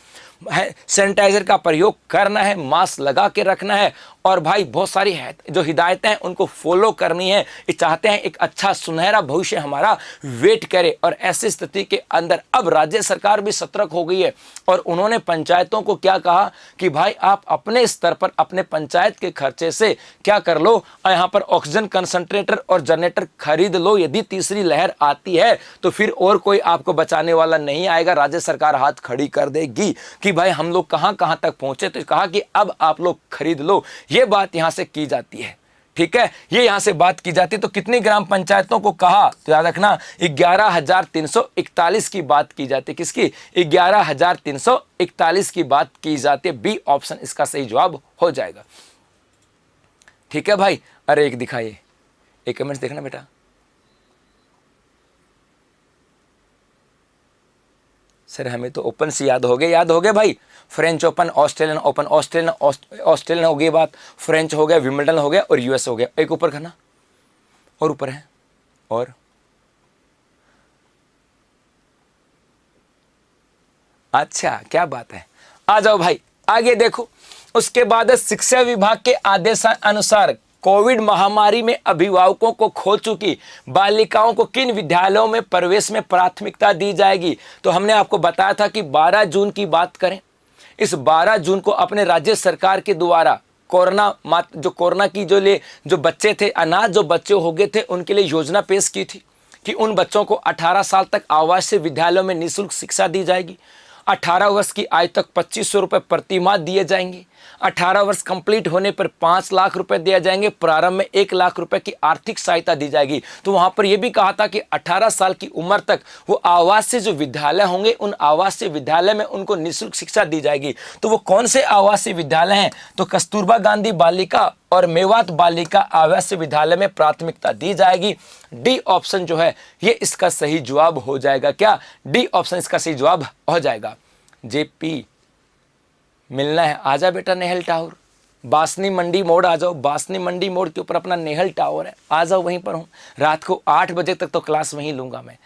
सैनिटाइजर का प्रयोग करना है, मास्क लगा के रखना है। और भाई बहुत सारी जो हिदायतें हैं उनको फॉलो करनी है। ये चाहते हैं एक अच्छा सुनहरा भविष्य हमारा वेट करे। और ऐसी स्थिति के अंदर अब राज्य सरकार भी सतर्क हो गई है और उन्होंने पंचायतों को क्या कहा कि भाई आप अपने स्तर पर अपने पंचायत के खर्चे से क्या कर लो, यहाँ पर ऑक्सीजन कंसंट्रेटर और जनरेटर खरीद लो। यदि तीसरी लहर आती है तो फिर और कोई आपको बचाने वाला नहीं आएगा, राज्य सरकार हाथ खड़ी कर देगी कि भाई हम लोग कहां कहां तक पहुंचे। तो कहा कि अब आप लोग खरीद लो, ये बात यहां से की जाती है। ठीक है, ये यहां से बात की जाती है। तो कितनी ग्राम पंचायतों को कहा, तो याद रखना 11,341 की बात की जाती है। किसकी, 11,341 की बात की जाती है। बी ऑप्शन इसका सही जवाब हो जाएगा। ठीक है भाई, अरे एक दिखाइए, एक कमेंट्स देखना बेटा, सर हमें तो ओपन से याद हो गए भाई। French open, Australian open, Australian हो गई बात, फ्रेंच हो गया, विंबलडन हो गया और यूएस हो गया। एक ऊपर खाना और ऊपर है और अच्छा क्या बात है। आ जाओ भाई आगे देखो। उसके बाद शिक्षा विभाग के आदेशानुसार कोविड महामारी में अभिभावकों को खो चुकी बालिकाओं को किन विद्यालयों में प्रवेश में प्राथमिकता दी जाएगी। तो हमने आपको बताया था कि 12 जून की बात करें। इस 12 जून को अपने राज्य सरकार के द्वारा कोरोना की जो बच्चे थे, अनाथ जो बच्चे हो गए थे, उनके लिए योजना पेश की थी कि उन बच्चों को 18 साल तक आवासीय विद्यालयों में निःशुल्क शिक्षा दी जाएगी। 18 वर्ष की आयु तक 2500 रुपये प्रति माह दिए जाएंगे। 18 वर्ष कंप्लीट होने पर 5 लाख रुपए दिए जाएंगे। प्रारंभ में 1 लाख रुपए की आर्थिक सहायता दी जाएगी। तो वहां पर यह भी कहा था कि 18 साल की उम्र तक वो आवासीय जो विद्यालय होंगे, उन आवासीय विद्यालय में उनको निःशुल्क शिक्षा दी जाएगी। तो वो कौन से आवासीय विद्यालय हैं? तो कस्तूरबा गांधी बालिका और मेवात बालिका आवासीय विद्यालय में प्राथमिकता दी जाएगी। डी ऑप्शन जो है ये इसका सही जवाब हो जाएगा। क्या? डी ऑप्शन इसका सही जवाब हो जाएगा। जेपी मिलना है, आजा बेटा नेहल टावर, बासनी मंडी मोड़ आ जाओ। बासनी मंडी मोड़ के ऊपर अपना नेहल टावर है, आ जाओ, वहीं पर हूँ। रात को 8 बजे तक तो क्लास वहीं लूंगा मैं।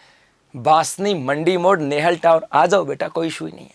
बासनी मंडी मोड़ नेहल टावर, आ जाओ बेटा, कोई इशू ही नहीं है,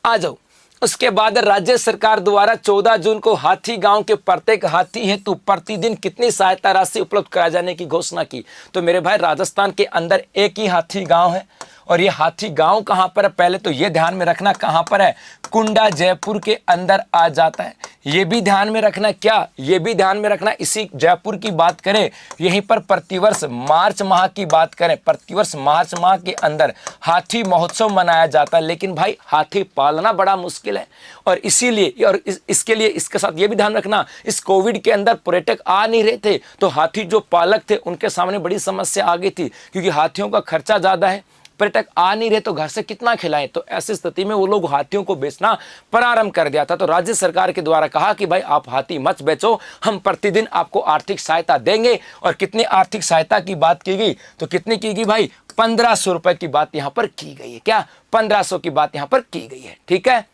आ जाओ। उसके बाद राज्य सरकार द्वारा 14 जून को हाथी गांव के प्रत्येक हाथी हेतु प्रतिदिन कितनी सहायता राशि उपलब्ध कराए जाने की घोषणा की। तो मेरे भाई राजस्थान के अंदर एक ही हाथी गांव है और ये हाथी गांव कहां पर है, पहले तो ये ध्यान में रखना कहां पर है, कुंडा जयपुर के अंदर आ जाता है। ये भी ध्यान में रखना, क्या ये भी ध्यान में रखना, इसी जयपुर की बात करें, यहीं पर प्रतिवर्ष मार्च माह की बात करें, प्रतिवर्ष मार्च माह के अंदर हाथी महोत्सव मनाया जाता है। लेकिन भाई हाथी पालना बड़ा मुश्किल है और इसीलिए और इसके लिए इसके साथ ये भी ध्यान रखना, इस कोविड के अंदर पर्यटक आ नहीं रहे थे तो हाथी जो पालक थे उनके सामने बड़ी समस्या आ गई थी, क्योंकि हाथियों का खर्चा ज़्यादा है, पर्यटक आ नहीं रहे तो घर से कितना खिलाएं। तो ऐसी स्थिति में वो लोग हाथियों को बेचना प्रारंभ कर दिया था। तो राज्य सरकार के द्वारा कहा कि भाई आप हाथी मत बेचो, हम प्रतिदिन आपको आर्थिक सहायता देंगे। और कितनी आर्थिक सहायता की बात की गई, तो कितनी की गई भाई, 1500 रुपए की बात यहां पर की गई है। क्या? 1500 की बात यहां पर की गई है। ठीक है,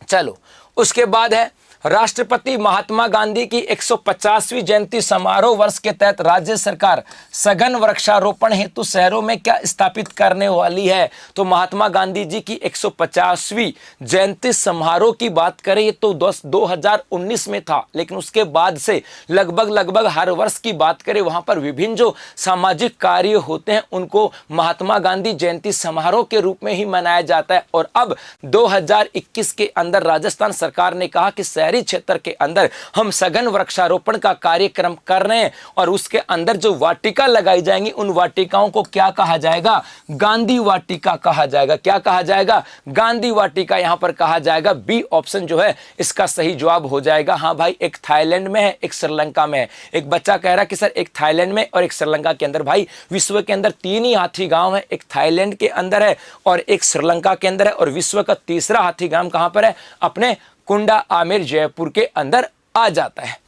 चलो। उसके बाद है राष्ट्रपति महात्मा गांधी की 150वीं जयंती समारोह वर्ष के तहत राज्य सरकार सघन वृक्षारोपण हेतु शहरों में क्या स्थापित करने वाली है। तो महात्मा गांधी जी की 150वीं जयंती समारोह की बात करें, ये तो 2019 में था, लेकिन उसके बाद से लगभग हर वर्ष की बात करें, वहां पर विभिन्न जो सामाजिक कार्य होते हैं उनको महात्मा गांधी जयंती समारोह के रूप में ही मनाया जाता है। और अब 2021 के अंदर राजस्थान सरकार ने कहा कि शहरी क्षेत्र के अंदर हम सघन वृक्षारोपण का कार्यक्रम कर रहे हैं और उसके अंदर जो वाटिका लगाई जाएंगी उन वाटिकाओं को क्या कहा जाएगा, गांधी वाटिका कहा जाएगा। क्या कहा जाएगा? गांधी वाटिका यहां पर कहा जाएगा। बी ऑप्शन जो है इसका सही जवाब हो जाएगा। हाँ भाई, एक थाईलैंड में है, एक श्रीलंका में है। एक बच्चा कह रहा है कि सर एक थाईलैंड में और एक श्रीलंका के अंदर। भाई विश्व के अंदर 3 ही हाथी गांव है, एक थाईलैंड के अंदर है और एक श्रीलंका के अंदर है, और विश्व का तीसरा हाथी गांव कहां पर है, अपने कुंडा आमेर जयपुर के अंदर आ जाता है।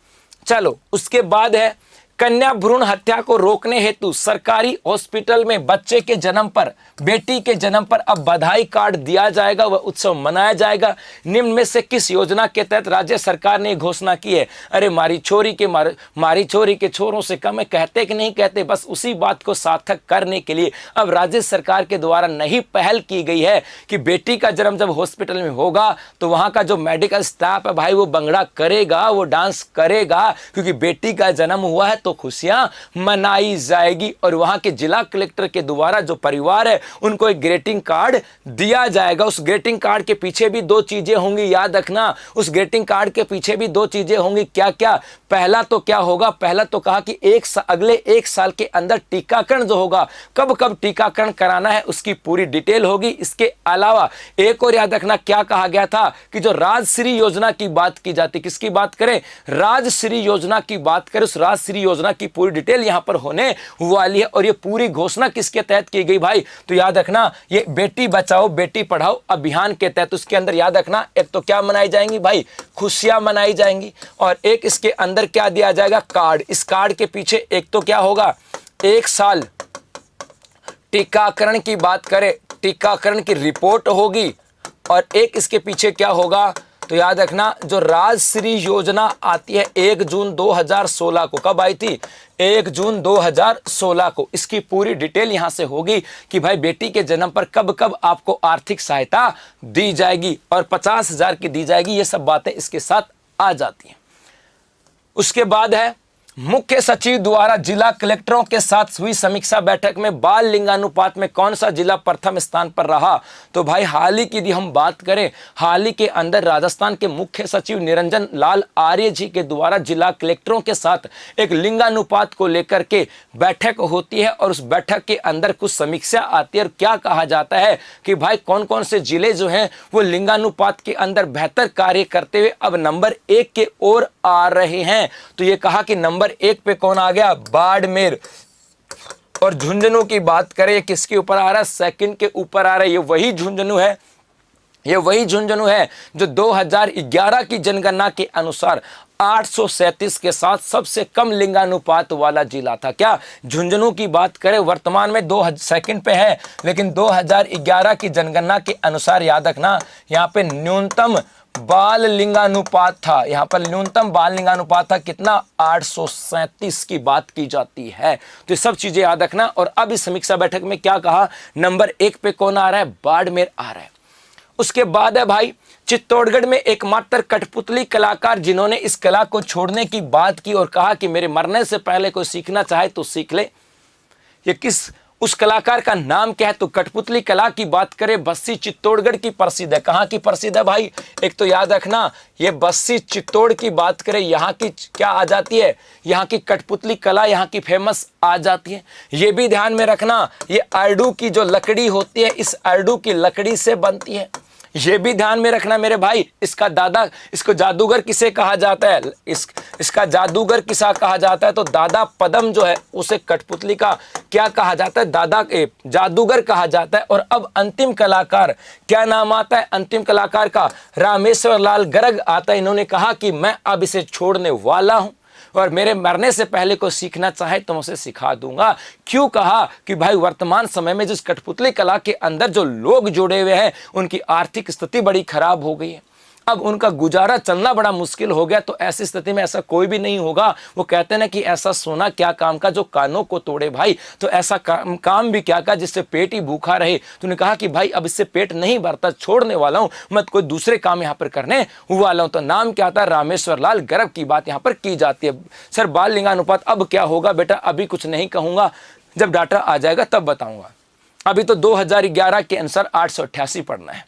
चलो, उसके बाद है कन्या भ्रूण हत्या को रोकने हेतु सरकारी हॉस्पिटल में बच्चे के जन्म पर, बेटी के जन्म पर अब बधाई कार्ड दिया जाएगा, वह उत्सव मनाया जाएगा। निम्न में से किस योजना के तहत राज्य सरकार ने घोषणा की है? अरे मारी छोरी के छोरों से कम है, कहते कि नहीं कहते, बस उसी बात को सार्थक करने के लिए अब राज्य सरकार के द्वारा नई पहल की गई है कि बेटी का जन्म जब हॉस्पिटल में होगा तो वहां का जो मेडिकल स्टाफ है भाई वो भंगड़ा करेगा, वो डांस करेगा, क्योंकि बेटी का जन्म हुआ है तो खुशियां मनाई जाएगी। और वहां के जिला कलेक्टर के द्वारा जो परिवार है उनको एक ग्रीटिंग कार्ड दिया जाएगा। उस ग्रीटिंग कार्ड के पीछे भी 2 चीजें होंगी, याद रखना। उस ग्रीटिंग कार्ड के पीछे भी 2 चीजें होंगी। क्या क्या? पहला तो क्या होगा, पहला तो कहा कि अगले 1 साल के अंदर टीकाकरण जो होगा, कब कब टीकाकरण कराना है उसकी पूरी डिटेल होगी। इसके अलावा एक और याद रखना, क्या कहा गया था कि जो राजश्री योजना की बात की जाती, किसकी बात करें, राजश्री योजना की बात करें, उस राजश्री योजना की पूरी डिटेल यहां पर होने वाली है। और ये पूरी घोषणा किसके तहत की गई भाई, तो याद रखना ये बेटी बचाओ बेटी पढ़ाओ अभियान के तहत। उसके अंदर याद रखना एक तो क्या मनाई जाएंगी भाई, खुशियां मनाई जाएंगी, और एक इसके अंदर क्या दिया जाएगा, कार्ड। इस कार्ड के पीछे एक तो क्या होगा, 1 साल टीकाकरण की बात करें, टीकाकरण की रिपोर्ट होगी और एक इसके पीछे क्या होगा, तो याद रखना जो राजश्री योजना आती है 1 जून 2016 को, कब आई थी, 1 जून 2016 को। इसकी पूरी डिटेल यहां से होगी कि भाई बेटी के जन्म पर कब कब आपको आर्थिक सहायता दी जाएगी और 50,000 की दी जाएगी, ये सब बातें इसके साथ आ जाती हैं। उसके बाद है मुख्य सचिव द्वारा जिला कलेक्टरों के साथ हुई समीक्षा बैठक में बाल लिंगानुपात में कौन सा जिला प्रथम स्थान पर रहा। तो भाई हाल ही की यदि हम बात करें, हाल ही के अंदर राजस्थान के मुख्य सचिव निरंजन लाल आर्य जी के द्वारा जिला कलेक्टरों के साथ एक लिंगानुपात को लेकर के बैठक होती है और उस बैठक के अंदर कुछ समीक्षा आती है और क्या कहा जाता है कि भाई कौन कौन से जिले जो हैं वो लिंगानुपात के अंदर बेहतर कार्य करते हुए अब नंबर 1 के ओर आ रहे हैं। तो ये कहा कि नंबर 1 पे कौन आ गया, बाड़मेर। और झुंझुनू की बात करें किसके ऊपर आ रहा है, सेकंड के ऊपर आ रहा है। ये वही झुंझुनू है, ये वही झुंझुनू है जो 2011 की जनगणना के अनुसार 837 के साथ सबसे कम लिंगानुपात वाला जिला था। क्या झुंझुनू की बात करें वर्तमान में 2 सेकंड पे है, लेकिन 2011 की जनगणना के अनुसार याद रखना यहाँ पे न्यूनतम बाल लिंगानुपात था, यहां पर न्यूनतम बाल लिंगानुपात था कितना, 837 की बात की जाती है। तो ये सब चीजें याद रखना। और अब इस समीक्षा बैठक में क्या कहा, नंबर 1 पे कौन आ रहा है, बाड़मेर आ रहा है। उसके बाद है भाई चित्तौड़गढ़ में एकमात्र कठपुतली कलाकार जिन्होंने इस कला को छोड़ने की बात की और कहा कि मेरे मरने से पहले कोई सीखना चाहे तो सीख ले। ये किस, उस कलाकार का नाम क्या है, तो कठपुतली कला की बात करें बस्सी चित्तौड़गढ़ की प्रसिद्ध है। कहाँ की प्रसिद्ध है भाई, एक तो याद रखना ये बस्सी चित्तौड़ की बात करें, यहाँ की क्या आ जाती है, यहाँ की कठपुतली कला यहाँ की फेमस आ जाती है। ये भी ध्यान में रखना ये अरडू की जो लकड़ी होती है इस अरडू की लकड़ी से बनती है। ये भी ध्यान में रखना मेरे भाई, इसका दादा, इसको जादूगर किसे कहा जाता है, इसका जादूगर किसा कहा जाता है, तो दादा पदम जो है उसे कठपुतली का क्या कहा जाता है, दादा जादूगर कहा जाता है। और अब अंतिम कलाकार क्या नाम आता है, अंतिम कलाकार का रामेश्वर लाल गर्ग आता है। इन्होंने कहा कि मैं अब इसे छोड़ने वाला हूं और मेरे मरने से पहले को सीखना चाहे तो मैं उसे सिखा दूंगा। क्यों कहा कि भाई वर्तमान समय में जिस कठपुतली कला के अंदर जो लोग जुड़े हुए हैं उनकी आर्थिक स्थिति बड़ी खराब हो गई है, अब उनका गुजारा चलना बड़ा मुश्किल हो गया। तो ऐसी स्थिति में ऐसा कोई भी नहीं होगा, वो कहते हैं ना कि ऐसा सोना क्या काम का जो कानों को तोड़े भाई, तो ऐसा काम भी क्या का जिससे पेट ही भूखा रहे। तूने कहा कि भाई अब इससे पेट नहीं भरता, छोड़ने वाला हूं, मत कोई दूसरे काम यहाँ पर करने वाला हूं। तो नाम क्या था, रामेश्वर लाल गर्ग की बात यहाँ पर की जाती है। सर बाल लिंगानुपात अब क्या होगा बेटा, अभी कुछ नहीं कहूंगा, जब डाटा आ जाएगा तब बताऊंगा। अभी तो 2011 के अनुसार 888 पढ़ना है।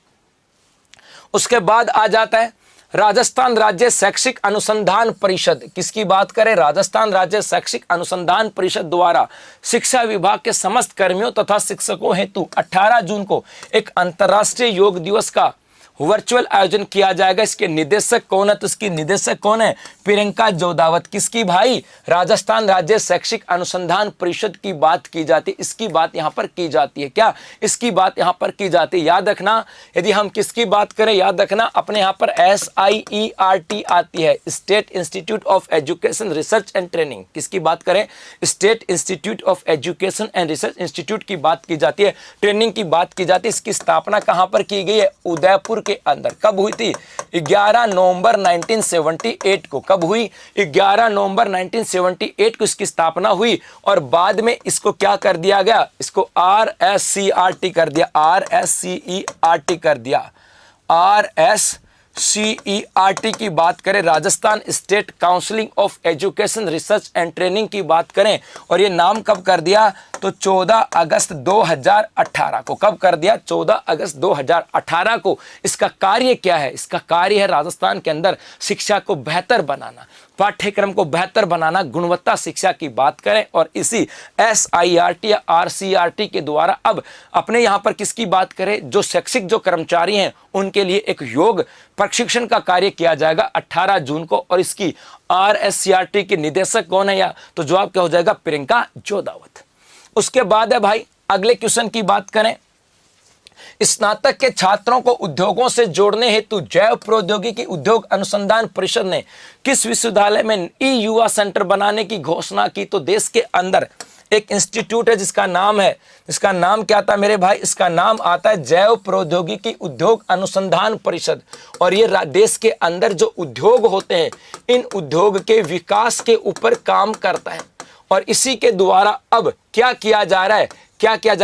उसके बाद आ जाता है राजस्थान राज्य शैक्षिक अनुसंधान परिषद, किसकी बात करें, राजस्थान राज्य शैक्षिक अनुसंधान परिषद द्वारा शिक्षा विभाग के समस्त कर्मियों तथा शिक्षकों हेतु 18 जून को एक अंतर्राष्ट्रीय योग दिवस का वर्चुअल आयोजन किया जाएगा। इसके निदेशक कौन है, तो इसकी निदेशक कौन है, प्रियंका जोदावत। किसकी भाई, राजस्थान राज्य शैक्षिक अनुसंधान परिषद की बात की जाती है, इसकी बात यहां पर की जाती है। क्या इसकी बात यहां पर की जाती है, याद रखना। यदि हम किसकी बात करें, याद रखना अपने यहां पर SIERT आती है, state institute of education research and training. किसकी बात करें, state institute of education and research institute की बात की जाती है, ट्रेनिंग की बात की जाती है। इसकी स्थापना कहां पर की गई है, उदयपुर के अंदर। कब हुई थी, 11 नवंबर 1978 को। कब हुई, 11 नवंबर 1978 को इसकी स्थापना हुई और बाद में इसको क्या कर दिया गया, इसको RSCERT कर दिया, RSCERT कर दिया। RSCERT की बात करें, Rajasthan state counselling of education research and training की बात करें, और ये नाम कब कर दिया, तो 14 अगस्त 2018 को। कब कर दिया, 14 अगस्त 2018 को। इसका कार्य क्या है, इसका कार्य है राजस्थान के अंदर शिक्षा को बेहतर बनाना, पाठ्यक्रम को बेहतर बनाना, गुणवत्ता शिक्षा की बात करें। और इसी SIERT या RCERT के द्वारा अब अपने यहाँ पर किसकी बात करें, जो शैक्षिक जो कर्मचारी हैं उनके लिए एक योग प्रशिक्षण का कार्य किया जाएगा 18 जून को। और इसकी RSCERT के निदेशक कौन है, या तो जवाब क्या हो जाएगा, प्रियंका जोदावत। उसके बाद है भाई अगले क्वेश्चन की बात करें, स्नातक के छात्रों को उद्योगों से जोड़ने हेतु जैव प्रौद्योगिकी उद्योग अनुसंधान परिषद ने किस विश्वविद्यालय में ई युवा सेंटर बनाने की घोषणा की। तो देश के अंदर एक इंस्टीट्यूट है जिसका नाम क्या था मेरे भाई, इसका नाम आता है जैव प्रौद्योगिकी उद्योग अनुसंधान परिषद। और ये देश के अंदर जो उद्योग होते हैं, इन उद्योग के विकास के ऊपर काम करता है। और इसी के द्वारा अब क्या किया जा रहा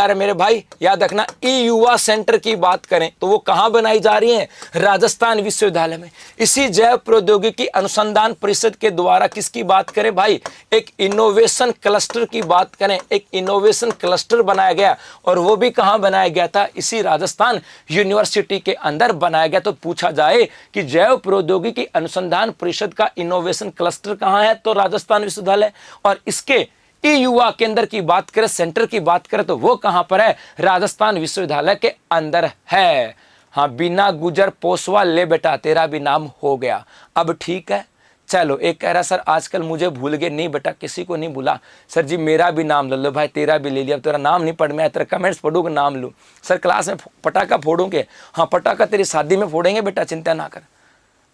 है, मेरे भाई, याद रखना। ई युवा सेंटर की बात करें तो वो कहां बनाई जा रही है, राजस्थान विश्वविद्यालय में। इसी जैव प्रौद्योगिकी अनुसंधान परिषद के द्वारा किसकी बात करें भाई, एक इनोवेशन क्लस्टर की बात करें। एक इनोवेशन क्लस्टर बनाया गया, और वो भी कहां बनाया गया था, इसी राजस्थान यूनिवर्सिटी के अंदर बनाया गया। तो पूछा जाए कि जैव प्रौद्योगिकी अनुसंधान परिषद का इनोवेशन क्लस्टर कहां है, तो राजस्थान विश्वविद्यालय। और इसके ई युवा केंद्र की बात करें, सेंटर की बात करें, तो वो कहां पर है, राजस्थान विश्वविद्यालय के अंदर है। हाँ, बिना गुजर पोसवा ले बेटा तेरा भी नाम हो गया। अब ठीक है, चलो। एक कह रहा सर आजकल मुझे भूल गए। नहीं बेटा, किसी को नहीं भूला। सर जी मेरा भी नाम ले लो भाई, तेरा भी ले लिया। अब तेरा नाम नहीं पढ़ में, तेरा कमेंट्स पढ़ूंगा, नाम लूँ। सर क्लास में पटाखा फोड़ूंगे। हाँ, पटाखा तेरी शादी में फोड़ेंगे बेटा, चिंता ना कर,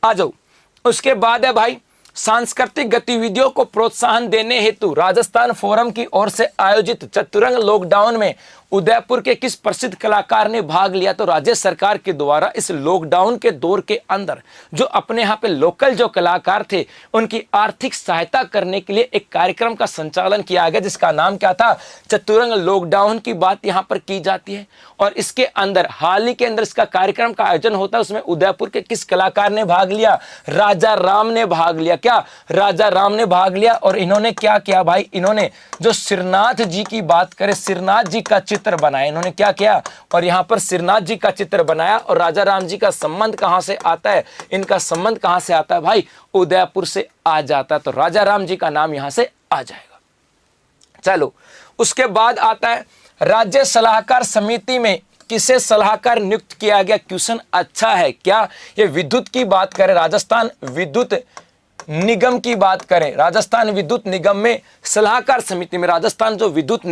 आ जाओ। उसके बाद है भाई, सांस्कृतिक गतिविधियों को प्रोत्साहन देने हेतु राजस्थान फोरम की ओर से आयोजित चतुरंग लॉकडाउन में उदयपुर के किस प्रसिद्ध कलाकार ने भाग लिया, तो राज्य सरकार के द्वारा इस लॉकडाउन के दौर के अंदर जो अपने यहाँ पे लोकल जो कलाकार थे, उनकी आर्थिक सहायता करने के लिए एक कार्यक्रम का संचालन किया गया, जिसका नाम क्या था, चतुरंग लॉकडाउन की बात यहाँ पर की जाती है। और इसके अंदर हाल ही के अंदर इसका कार्यक्रम का आयोजन होता है। उसमें उदयपुर के किस कलाकार ने भाग लिया, राजा राम ने भाग लिया। क्या, राजा राम ने भाग लिया। और इन्होंने क्या किया भाई, इन्होंने जो सिरनाथ जी की बात करें, सिरनाथ जी का चित्र बनाया। इन्होंने क्या किया, और यहां पर सिरनाथ जी का चित्र बनाया। और राजा राम जी का संबंध कहां से आता है, इनका संबंध कहां से आता है भाई, उदयपुर से आ जाता है। तो राजा राम जी का नाम यहां से आ जाएगा। चलो, उसके बाद आता है राज्य सलाहकार समिति में किसे सलाहकार नियुक्त किया गया। क्वेश्चन अच्छा है। क्या, ये विद्युत की बात करें, राजस्थान विद्युत निगम की बात करें, राजस्थान विद्युत निगम में सलाहकार समिति में, राजस्थान जो विद्युत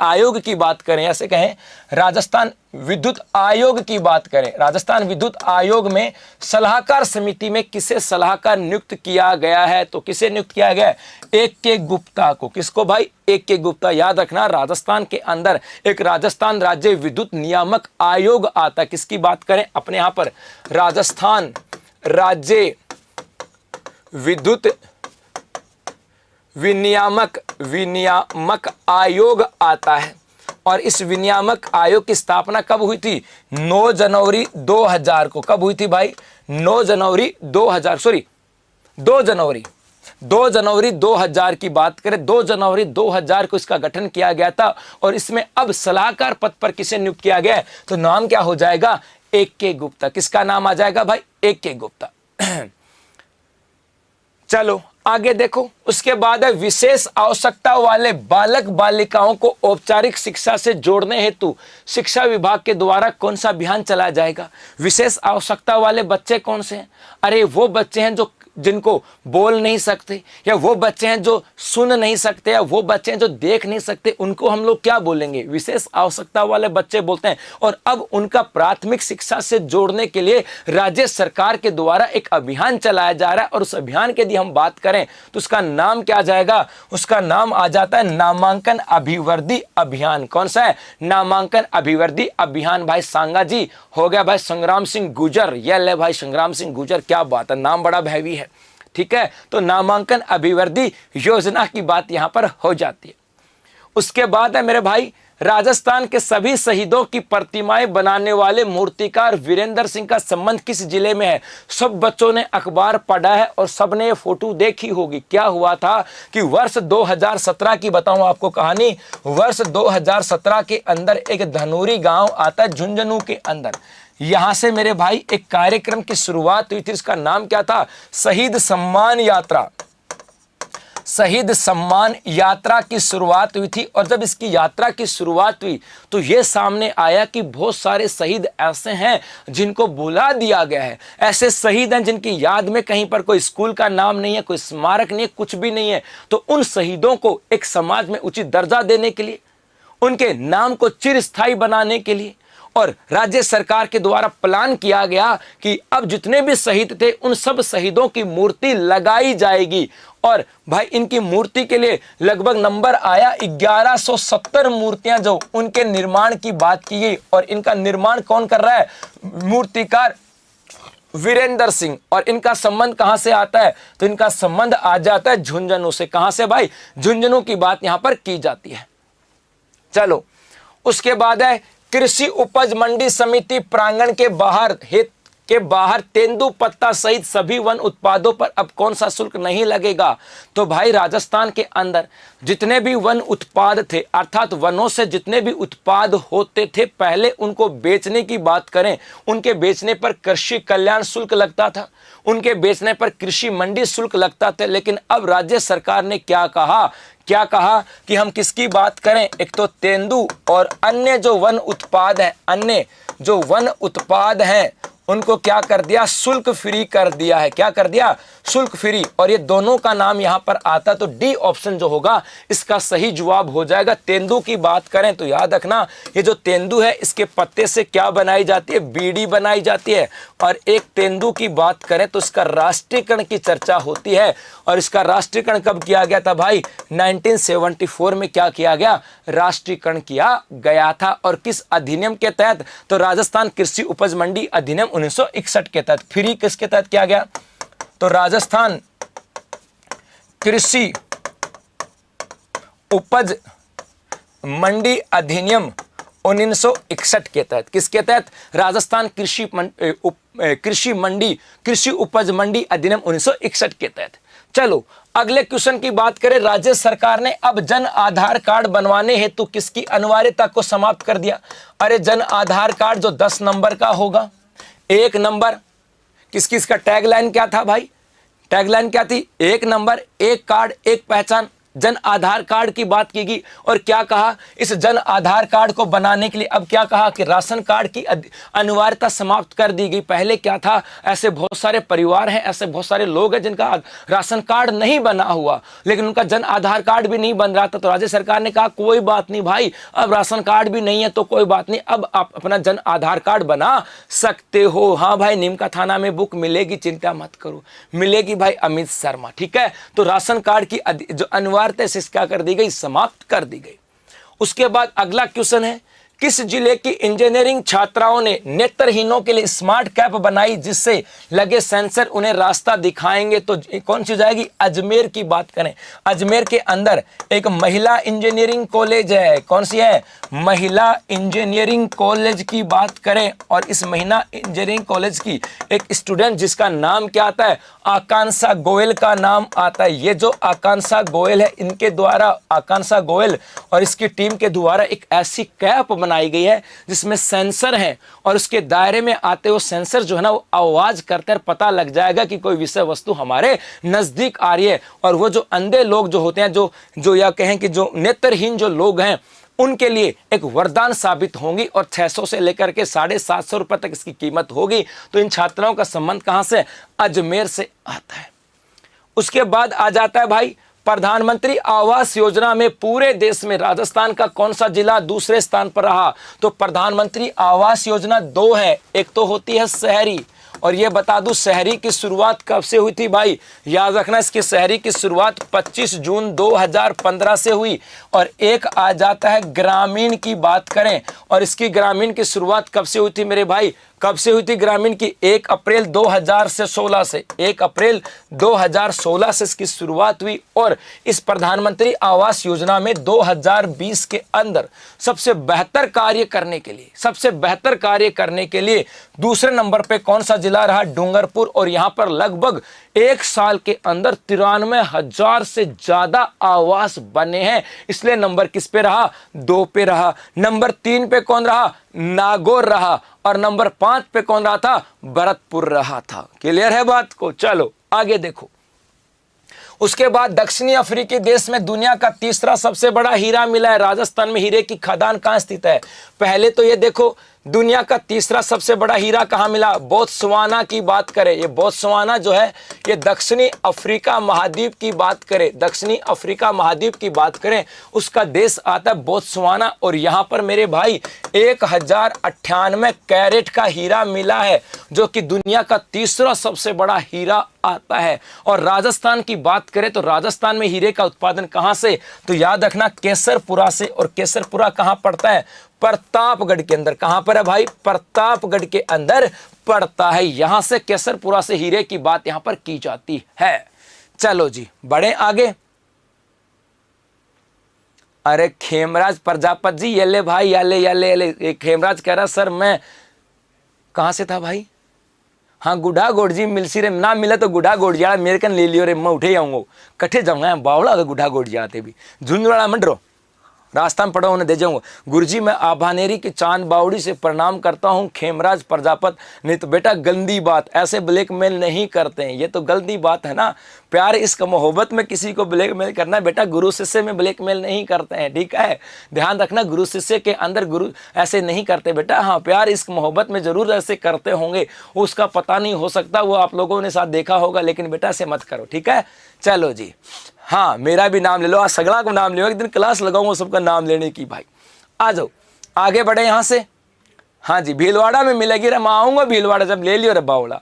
आयोग की बात करें, ऐसे कहें राजस्थान विद्युत आयोग की बात करें, राजस्थान विद्युत आयोग में सलाहकार समिति में किसे सलाहकार नियुक्त किया गया है, तो किसे नियुक्त किया गया है, एक के गुप्ता को। किसको भाई, एक के गुप्ता। याद रखना, राजस्थान के अंदर एक राजस्थान राज्य विद्युत नियामक आयोग आता है। किसकी बात करें, अपने यहां पर राजस्थान राज्य विद्युत विनियामक आयोग आता है। और इस विनियामक आयोग की स्थापना कब हुई थी, 9 जनवरी 2000 को। कब हुई थी भाई, 2 जनवरी 2000 की बात करें, 2 जनवरी 2000 को इसका गठन किया गया था। और इसमें अब सलाहकार पद पर किसे नियुक्त किया गया है, तो नाम क्या हो जाएगा, एक के गुप्ता। किसका नाम आ जाएगा भाई, एक के गुप्ता। चलो आगे देखो। उसके बाद है विशेष आवश्यकता वाले बालक बालिकाओं को औपचारिक शिक्षा से जोड़ने हेतु शिक्षा विभाग के द्वारा कौन सा अभियान चलाया जाएगा। विशेष आवश्यकता वाले बच्चे कौन से हैं, अरे वो बच्चे हैं जो जिनको बोल नहीं सकते, या वो बच्चे हैं जो सुन नहीं सकते, या वो बच्चे हैं जो देख नहीं सकते, उनको हम लोग क्या बोलेंगे, विशेष आवश्यकता वाले बच्चे बोलते हैं। और अब उनका प्राथमिक शिक्षा से जोड़ने के लिए राज्य सरकार के द्वारा एक अभियान चलाया जा रहा है। और उस अभियान के यदि हम बात करें तो उसका नाम क्या आ जाएगा, उसका नाम आ जाता है नामांकन अभिवृद्धि अभियान। कौन सा है, नामांकन अभिवृद्धि अभियान। भाई सांगा जी हो गया, भाई संग्राम सिंह गुर्जर, यह ले भाई संग्राम सिंह गुर्जर, क्या बात है, नाम बड़ा भैवी है। ठीक है, तो नामांकन अभिवृद्धि योजना की बात यहां पर हो जाती है। उसके बाद है मेरे भाई, राजस्थान के सभी शहीदों की प्रतिमाएं बनाने वाले मूर्तिकार वीरेंद्र सिंह का संबंध किस जिले में है। सब बच्चों ने अखबार पढ़ा है और सबने ये फोटो देखी होगी। क्या हुआ था कि वर्ष 2017 की बताऊं आपको कहानी, वर्ष 2017 के अंदर एक धनूरी गांव आता है झुंझुनू के अंदर। यहां से मेरे भाई एक कार्यक्रम की शुरुआत हुई थी। इसका नाम क्या था, शहीद सम्मान यात्रा। शहीद सम्मान यात्रा की शुरुआत हुई थी। और जब इसकी यात्रा की शुरुआत हुई तो ये सामने आया कि बहुत सारे शहीद ऐसे हैं जिनको बुला दिया गया है, ऐसे शहीद हैं जिनकी याद में कहीं पर कोई स्कूल का नाम नहीं है, कोई स्मारक नहीं है, कुछ भी नहीं है। तो उन शहीदों को एक समाज में उचित दर्जा देने के लिए, उनके नाम को चिरस्थायी बनाने के लिए और राज्य सरकार के द्वारा प्लान किया गया कि अब जितने भी शहीद थे उन सब शहीदों की मूर्ति लगाई जाएगी। और भाई इनकी मूर्ति के लिए लगभग नंबर आया 1170 मूर्तियां जो उनके निर्माण की बात की गई। और इनका निर्माण कौन कर रहा है? मूर्तिकार वीरेंद्र सिंह। और इनका संबंध कहां से आता है? तो इनका संबंध आ जाता है झुंझुनू से। कहां से भाई? झुंझुनू की बात यहां पर की जाती है। चलो उसके बाद है कृषि उपज मंडी समिति प्रांगण के बाहर तेंदुपत्ता सहित सभी वन उत्पादों पर अब कौन सा शुल्क नहीं लगेगा? तो भाई राजस्थान के अंदर जितने भी वन उत्पाद थे, अर्थात वनों से जितने भी उत्पाद होते थे, पहले उनको बेचने की बात करें, उनके बेचने पर कृषि कल्याण शुल्क लगता था, उनके बेचने पर कृषि मंडी शुल्क लगता था। लेकिन अब राज्य सरकार ने क्या कहा कि हम किसकी बात करें? एक तो तेंदु और अन्य जो वन उत्पाद हैं उनको क्या कर दिया? शुल्क फ्री कर दिया है। क्या कर दिया? शुल्क फ्री। और ये दोनों का नाम यहां पर आता तो डी ऑप्शन जो होगा इसका सही जवाब हो जाएगा। तेंदु की बात करें तो याद रखना, ये जो तेंदु है इसके पत्ते से क्या बनाई जाती है? बीड़ी बनाई जाती है। और एक तेंदु की बात करें तो इसका राष्ट्रीयकरण की चर्चा होती है। और इसका राष्ट्रीयकरण कब किया गया था भाई? 1974 में क्या किया गया? राष्ट्रीयकरण किया गया था। और किस अधिनियम के तहत? तो राजस्थान कृषि उपज मंडी अधिनियम 1961 के तहत। फ्री किसके तहत किया गया? तो राजस्थान कृषि उपज मंडी अधिनियम 1961 के तहत। किसके तहत? राजस्थान कृषि उपज मंडी अधिनियम 1961 के तहत। चलो अगले क्वेश्चन की बात करें। राज्य सरकार ने अब जन आधार कार्ड बनवाने हेतु किसकी अनिवार्यता को समाप्त कर दिया? अरे जन आधार कार्ड जो 10 नंबर का होगा, 1 नंबर, किसका टैगलाइन क्या था भाई? टैगलाइन क्या थी? 1 नंबर, 1 कार्ड, 1 पहचान। जन आधार कार्ड की बात की गई। और क्या कहा? इस जन आधार कार्ड को बनाने के लिए अब क्या कहा कि राशन कार्ड की अनिवार्यता समाप्त कर दी गई। पहले क्या था? ऐसे बहुत सारे परिवार हैं, ऐसे बहुत सारे लोग हैं जिनका राशन कार्ड नहीं बना हुआ, लेकिन उनका जन आधार कार्ड भी नहीं बन रहा था। तो राज्य सरकार ने कहा कोई बात नहीं भाई, अब राशन कार्ड भी नहीं है तो कोई बात नहीं, अब आप अपना जन आधार कार्ड बना सकते हो। हाँ भाई, नीमका थाना में बुक मिलेगी, चिंता मत करो, मिलेगी भाई अमित शर्मा। ठीक है, तो राशन कार्ड की जो अनिवार्यता क्या कर दी गई? समाप्त कर दी गई। उसके बाद अगला क्वेश्चन है, किस जिले की इंजीनियरिंग छात्राओं ने नेत्रहीनों के लिए स्मार्ट कैप बनाई जिससे लगे सेंसर उन्हें रास्ता दिखाएंगे? तो कौन सी जाएगी? अजमेर की बात करें, अजमेर के अंदर एक महिला इंजीनियरिंग कॉलेज है। कौन सी है? महिला इंजीनियरिंग कॉलेज की बात करें। और इस महिला इंजीनियरिंग कॉलेज की एक स्टूडेंट जिसका नाम क्या आता है? आकांक्षा गोयल का नाम आता है। ये जो आकांक्षा गोयल है, इनके द्वारा, आकांक्षा गोयल और इसकी टीम के द्वारा एक ऐसी कैप बनाई गई है जिसमें सेंसर है, और उसके दायरे में आते हुए सेंसर जो है ना वो आवाज करते पता लग जाएगा कि कोई विषय वस्तु हमारे नजदीक आ रही है। और वो जो अंधे लोग जो होते हैं, जो या कहें कि जो नेत्रहीन जो लोग हैं, उनके लिए एक वरदान साबित होंगी। और 600 से लेकर के 750 रुपए तक इसकी कीमत होगी। तो इन छात्राओं का संबंध कहां से? अजमेर से आता है। उसके बाद आ जाता है भाई प्रधानमंत्री आवास योजना में पूरे देश में राजस्थान का कौन सा जिला दूसरे स्थान पर रहा? तो प्रधानमंत्री आवास योजना 2 है। एक तो होती है शहरी, और ये बता दूं शहरी की शुरुआत कब से हुई थी भाई? याद रखना, इसकी शहरी की शुरुआत 25 जून 2015 से हुई। और एक आ जाता है ग्रामीण की बात करें, और इसकी ग्रामीण की शुरुआत कब से हुई थी मेरे भाई? कब से हुई थी ग्रामीण की? 1 अप्रैल 2016 से। 1 अप्रैल 2016 से इसकी शुरुआत हुई। और इस प्रधानमंत्री आवास योजना में 2020 के अंदर सबसे बेहतर कार्य करने के लिए दूसरे नंबर पे कौन सा जिला रहा? डूंगरपुर। और यहां पर लगभग 1 साल के अंदर 93,000 से ज्यादा आवास बने हैं। इसलिए नंबर किस पे रहा? 2 पे रहा। नंबर 3 पे कौन रहा? नागौर रहा। और नंबर 5 पे कौन रहा था? भरतपुर रहा था। क्लियर है बात को? चलो आगे देखो। उसके बाद दक्षिणी अफ्रीकी देश में दुनिया का तीसरा सबसे बड़ा हीरा मिला है। राजस्थान में हीरे की खदान कहां स्थित है? पहले तो ये देखो, दुनिया का तीसरा सबसे बड़ा हीरा कहाँ मिला? बोत्सवाना की बात करें, ये बोत्सवाना जो है ये दक्षिणी अफ्रीका महाद्वीप की बात करें, दक्षिणी अफ्रीका महाद्वीप की बात करें, उसका देश आता है बोत्सवाना। और यहाँ पर मेरे भाई 1098 कैरेट का हीरा मिला है, जो कि दुनिया का तीसरा सबसे बड़ा हीरा आता है। और राजस्थान की बात करें तो राजस्थान में हीरे का उत्पादन कहां से? तो याद रखना केसरपुरा से। और केसरपुरा कहां पड़ता है? प्रतापगढ़ के अंदर। कहां पर है भाई? प्रतापगढ़ के अंदर पड़ता है। यहां से केसरपुरा से हीरे की बात यहां पर की जाती है। चलो जी बढ़े आगे। अरे खेमराज प्रजापत जी, ये ले भाई, ये ले ये ले ये ले। खेमराज कह रहा सर मैं कहां से था भाई? हाँ गुढ़ा गोड़ जी मिलसी रे, ना मिले तो गुढ़ा गोड़ जाड़ा मेरे कन ले लियो रे, मैं उठे जाऊंगा कट्ठे जाऊंगा बावड़ा गुढ़ा गोड़ जाते भी झुंझुड़ा मंडरो रास्ता में पड़ा उन्हें दे जाऊंगा। गुरुजी मैं आभानेरी की चांद बावड़ी से प्रणाम करता हूं खेमराज प्रजापत। नहीं तो बेटा गंदी बात, ऐसे ब्लैकमेल नहीं करते हैं, ये तो गलती बात है ना। प्यार इश्क मोहब्बत में किसी को ब्लैकमेल करना बेटा, गुरु शिष्य में ब्लैकमेल नहीं करते हैं, ठीक है, ध्यान रखना। गुरु शिष्य के अंदर गुरु ऐसे नहीं करते बेटा। हाँ प्यार इश्क मोहब्बत में जरूर ऐसे करते होंगे, उसका पता नहीं हो सकता, वो आप लोगों ने साथ देखा होगा, लेकिन बेटा ऐसे मत करो, ठीक है। चलो जी हाँ मेरा भी नाम ले लो, आज सगड़ा को नाम ले लो, एक दिन क्लास लगाऊंगा सबका नाम लेने की भाई। आ जाओ आगे बढ़े यहाँ से। हाँ जी भीलवाड़ा में मिलेगी रे, मैं आऊंगा भीलवाड़ा जब ले लियो रे बावड़ा,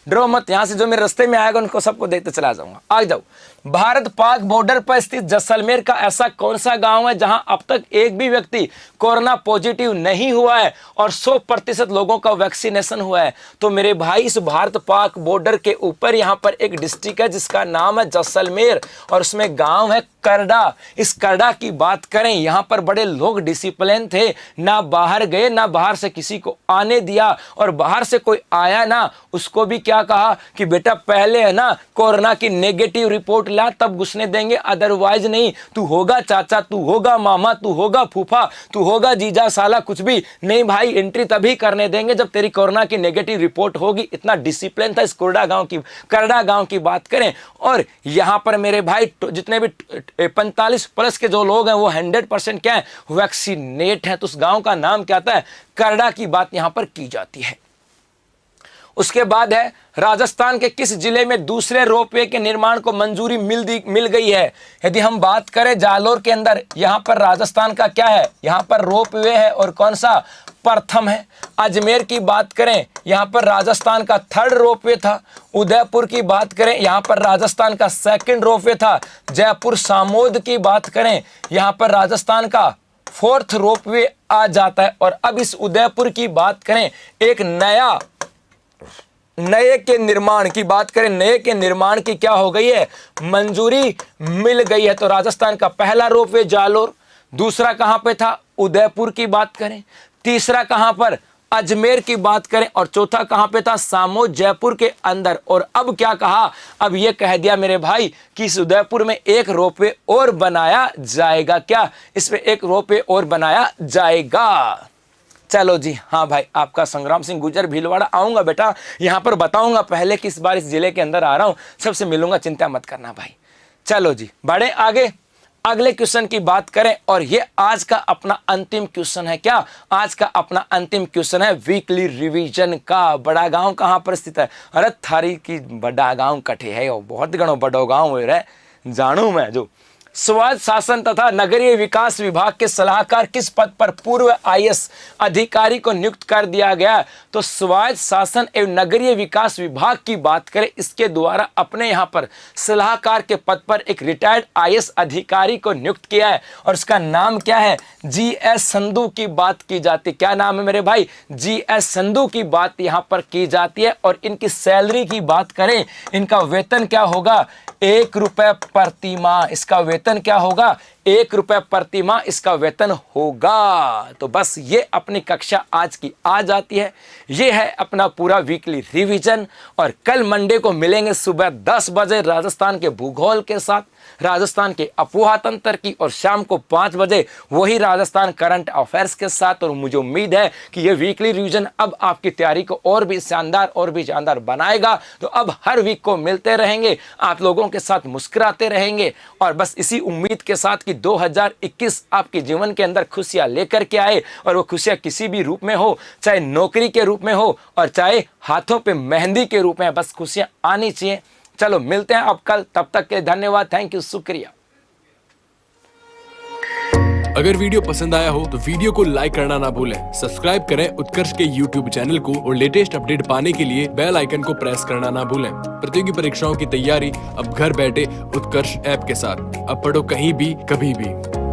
डरो मत। यहाँ से जो मेरे रास्ते में आएगा उनको सबको देखते चला जाऊंगा। आ जाओ। भारत पाक बॉर्डर पर स्थित जैसलमेर का ऐसा कौन सा गांव है जहां अब तक एक भी व्यक्ति कोरोना पॉजिटिव नहीं हुआ है और 100% लोगों का वैक्सीनेशन हुआ है? तो मेरे भाई इस भारत पाक बॉर्डर के ऊपर यहां पर एक डिस्ट्रिक्ट है जिसका नाम है जैसलमेर और उसमें गांव है करडा। इस करडा की बात करें, यहां पर बड़े लोग डिसिप्लिन थे, ना बाहर गए ना बाहर से किसी को आने दिया, और बाहर से कोई आया ना उसको भी क्या कहा कि बेटा पहले है ना कोरोना की नेगेटिव रिपोर्ट ला तब घुसने देंगे, अदरवाइज नहीं। तू होगा चाचा, तू होगा मामा, तू होगा फूफा, तू होगा जीजा साला, कुछ भी नहीं भाई, एंट्री तभी करने देंगे जब तेरी कोरोना की नेगेटिव रिपोर्ट होगी। इतना डिसिप्लिन था इस करडा गांव की बात करें। और यहां पर मेरे भाई जितने भी 45+ के जो लोग हैं वो 100% क्या है? वैक्सीनेट है। तो उस गांव का नाम क्या आता है? करडा की बात यहां पर की जाती है। उसके बाद है राजस्थान के किस जिले में दूसरे रोपवे के निर्माण को मंजूरी मिल गई है? यदि हम बात करें जालोर के अंदर, यहां पर राजस्थान का क्या है? यहां पर रोपवे है और कौन सा? प्रथम है। अजमेर की बात करें, यहां पर राजस्थान का 3rd रोपवे था। उदयपुर की बात करें, यहां पर राजस्थान का 2nd रोपवे था। जयपुर सामोद की बात करें, यहां पर राजस्थान का 4th रोपवे आ जाता है। और अब इस उदयपुर की बात करें, एक नए के निर्माण की बात करें, नए के निर्माण की क्या हो गई है? मंजूरी मिल गई है। तो राजस्थान का पहला रोपवे जालोर, दूसरा कहां पे था? उदयपुर की बात करें, तीसरा कहां पर? अजमेर की बात करें, और चौथा कहां पे था? सामो जयपुर के अंदर। और अब क्या कहा? अब ये कह दिया मेरे भाई कि इस उदयपुर में एक रोपवे और बनाया जाएगा। क्या इसमें एक रोपवे और बनाया जाएगा? चलो जी हाँ भाई, आपका संग्राम सिंह गुर्जर भीलवाड़ा आऊंगा बेटा, यहां पर बताऊंगा पहले किस बार इस जिले के अंदर आ रहा हूं, सबसे मिलूंगा, चिंता मत करना भाई। चलो जी बढ़े आगे, अगले क्वेश्चन की बात करें, और ये आज का अपना अंतिम क्वेश्चन है। क्या आज का अपना अंतिम क्वेश्चन है वीकली रिवीजन का। बड़ा गांव कहां पर स्थित है? अरे थारी की बड़ा गांव कठे है, बहुत गणो बड़ो गांव है, जानू मैं। जो स्वायत्त शासन तथा नगरीय विकास विभाग के सलाहकार किस पद पर पूर्व IAS अधिकारी को नियुक्त कर दिया गया? तो स्वायत्त शासन एवं नगरीय विकास विभाग की बात करें, इसके द्वारा अपने यहाँ पर सलाहकार के पद पर एक रिटायर्ड IAS अधिकारी को नियुक्त किया है, और उसका नाम क्या है? GS संधू की बात की जाती है। क्या नाम है मेरे भाई? GS संधू की बात यहाँ पर की जाती है। और इनकी सैलरी की बात करें, इनका वेतन क्या होगा? 1 रुपये प्रति माह इसका वेतन क्या होगा? 1 रुपये प्रति माह इसका वेतन होगा। तो बस ये अपनी कक्षा आज की आ जाती है। ये है अपना पूरा वीकली रिवीजन, और कल मंडे को मिलेंगे सुबह 10 बजे राजस्थान के भूगोल के साथ, राजस्थान के अपोहा तंत्र की, और शाम को 5 बजे वही राजस्थान करंट अफेयर्स के साथ। और मुझे उम्मीद है कि ये वीकली रिवीजन अब आपकी तैयारी को और भी शानदार बनाएगा। तो अब हर वीक को मिलते रहेंगे, आप लोगों के साथ मुस्कुराते रहेंगे, और बस इसी उम्मीद के साथ कि 2021 आपके जीवन के अंदर खुशियां लेकर के आए, और वो खुशियां किसी भी रूप में हो, चाहे नौकरी के रूप में हो और चाहे हाथों पे मेहंदी के रूप में, बस खुशियां आनी चाहिए। चलो मिलते हैं अब कल, तब तक के धन्यवाद, थैंक यू, शुक्रिया। अगर वीडियो पसंद आया हो तो वीडियो को लाइक करना ना भूलें, सब्सक्राइब करें उत्कर्ष के YouTube चैनल को और लेटेस्ट अपडेट पाने के लिए बेल आइकन को प्रेस करना ना भूलें। प्रतियोगी परीक्षाओं की तैयारी अब घर बैठे उत्कर्ष ऐप के साथ। अब पढ़ो कहीं भी कभी भी।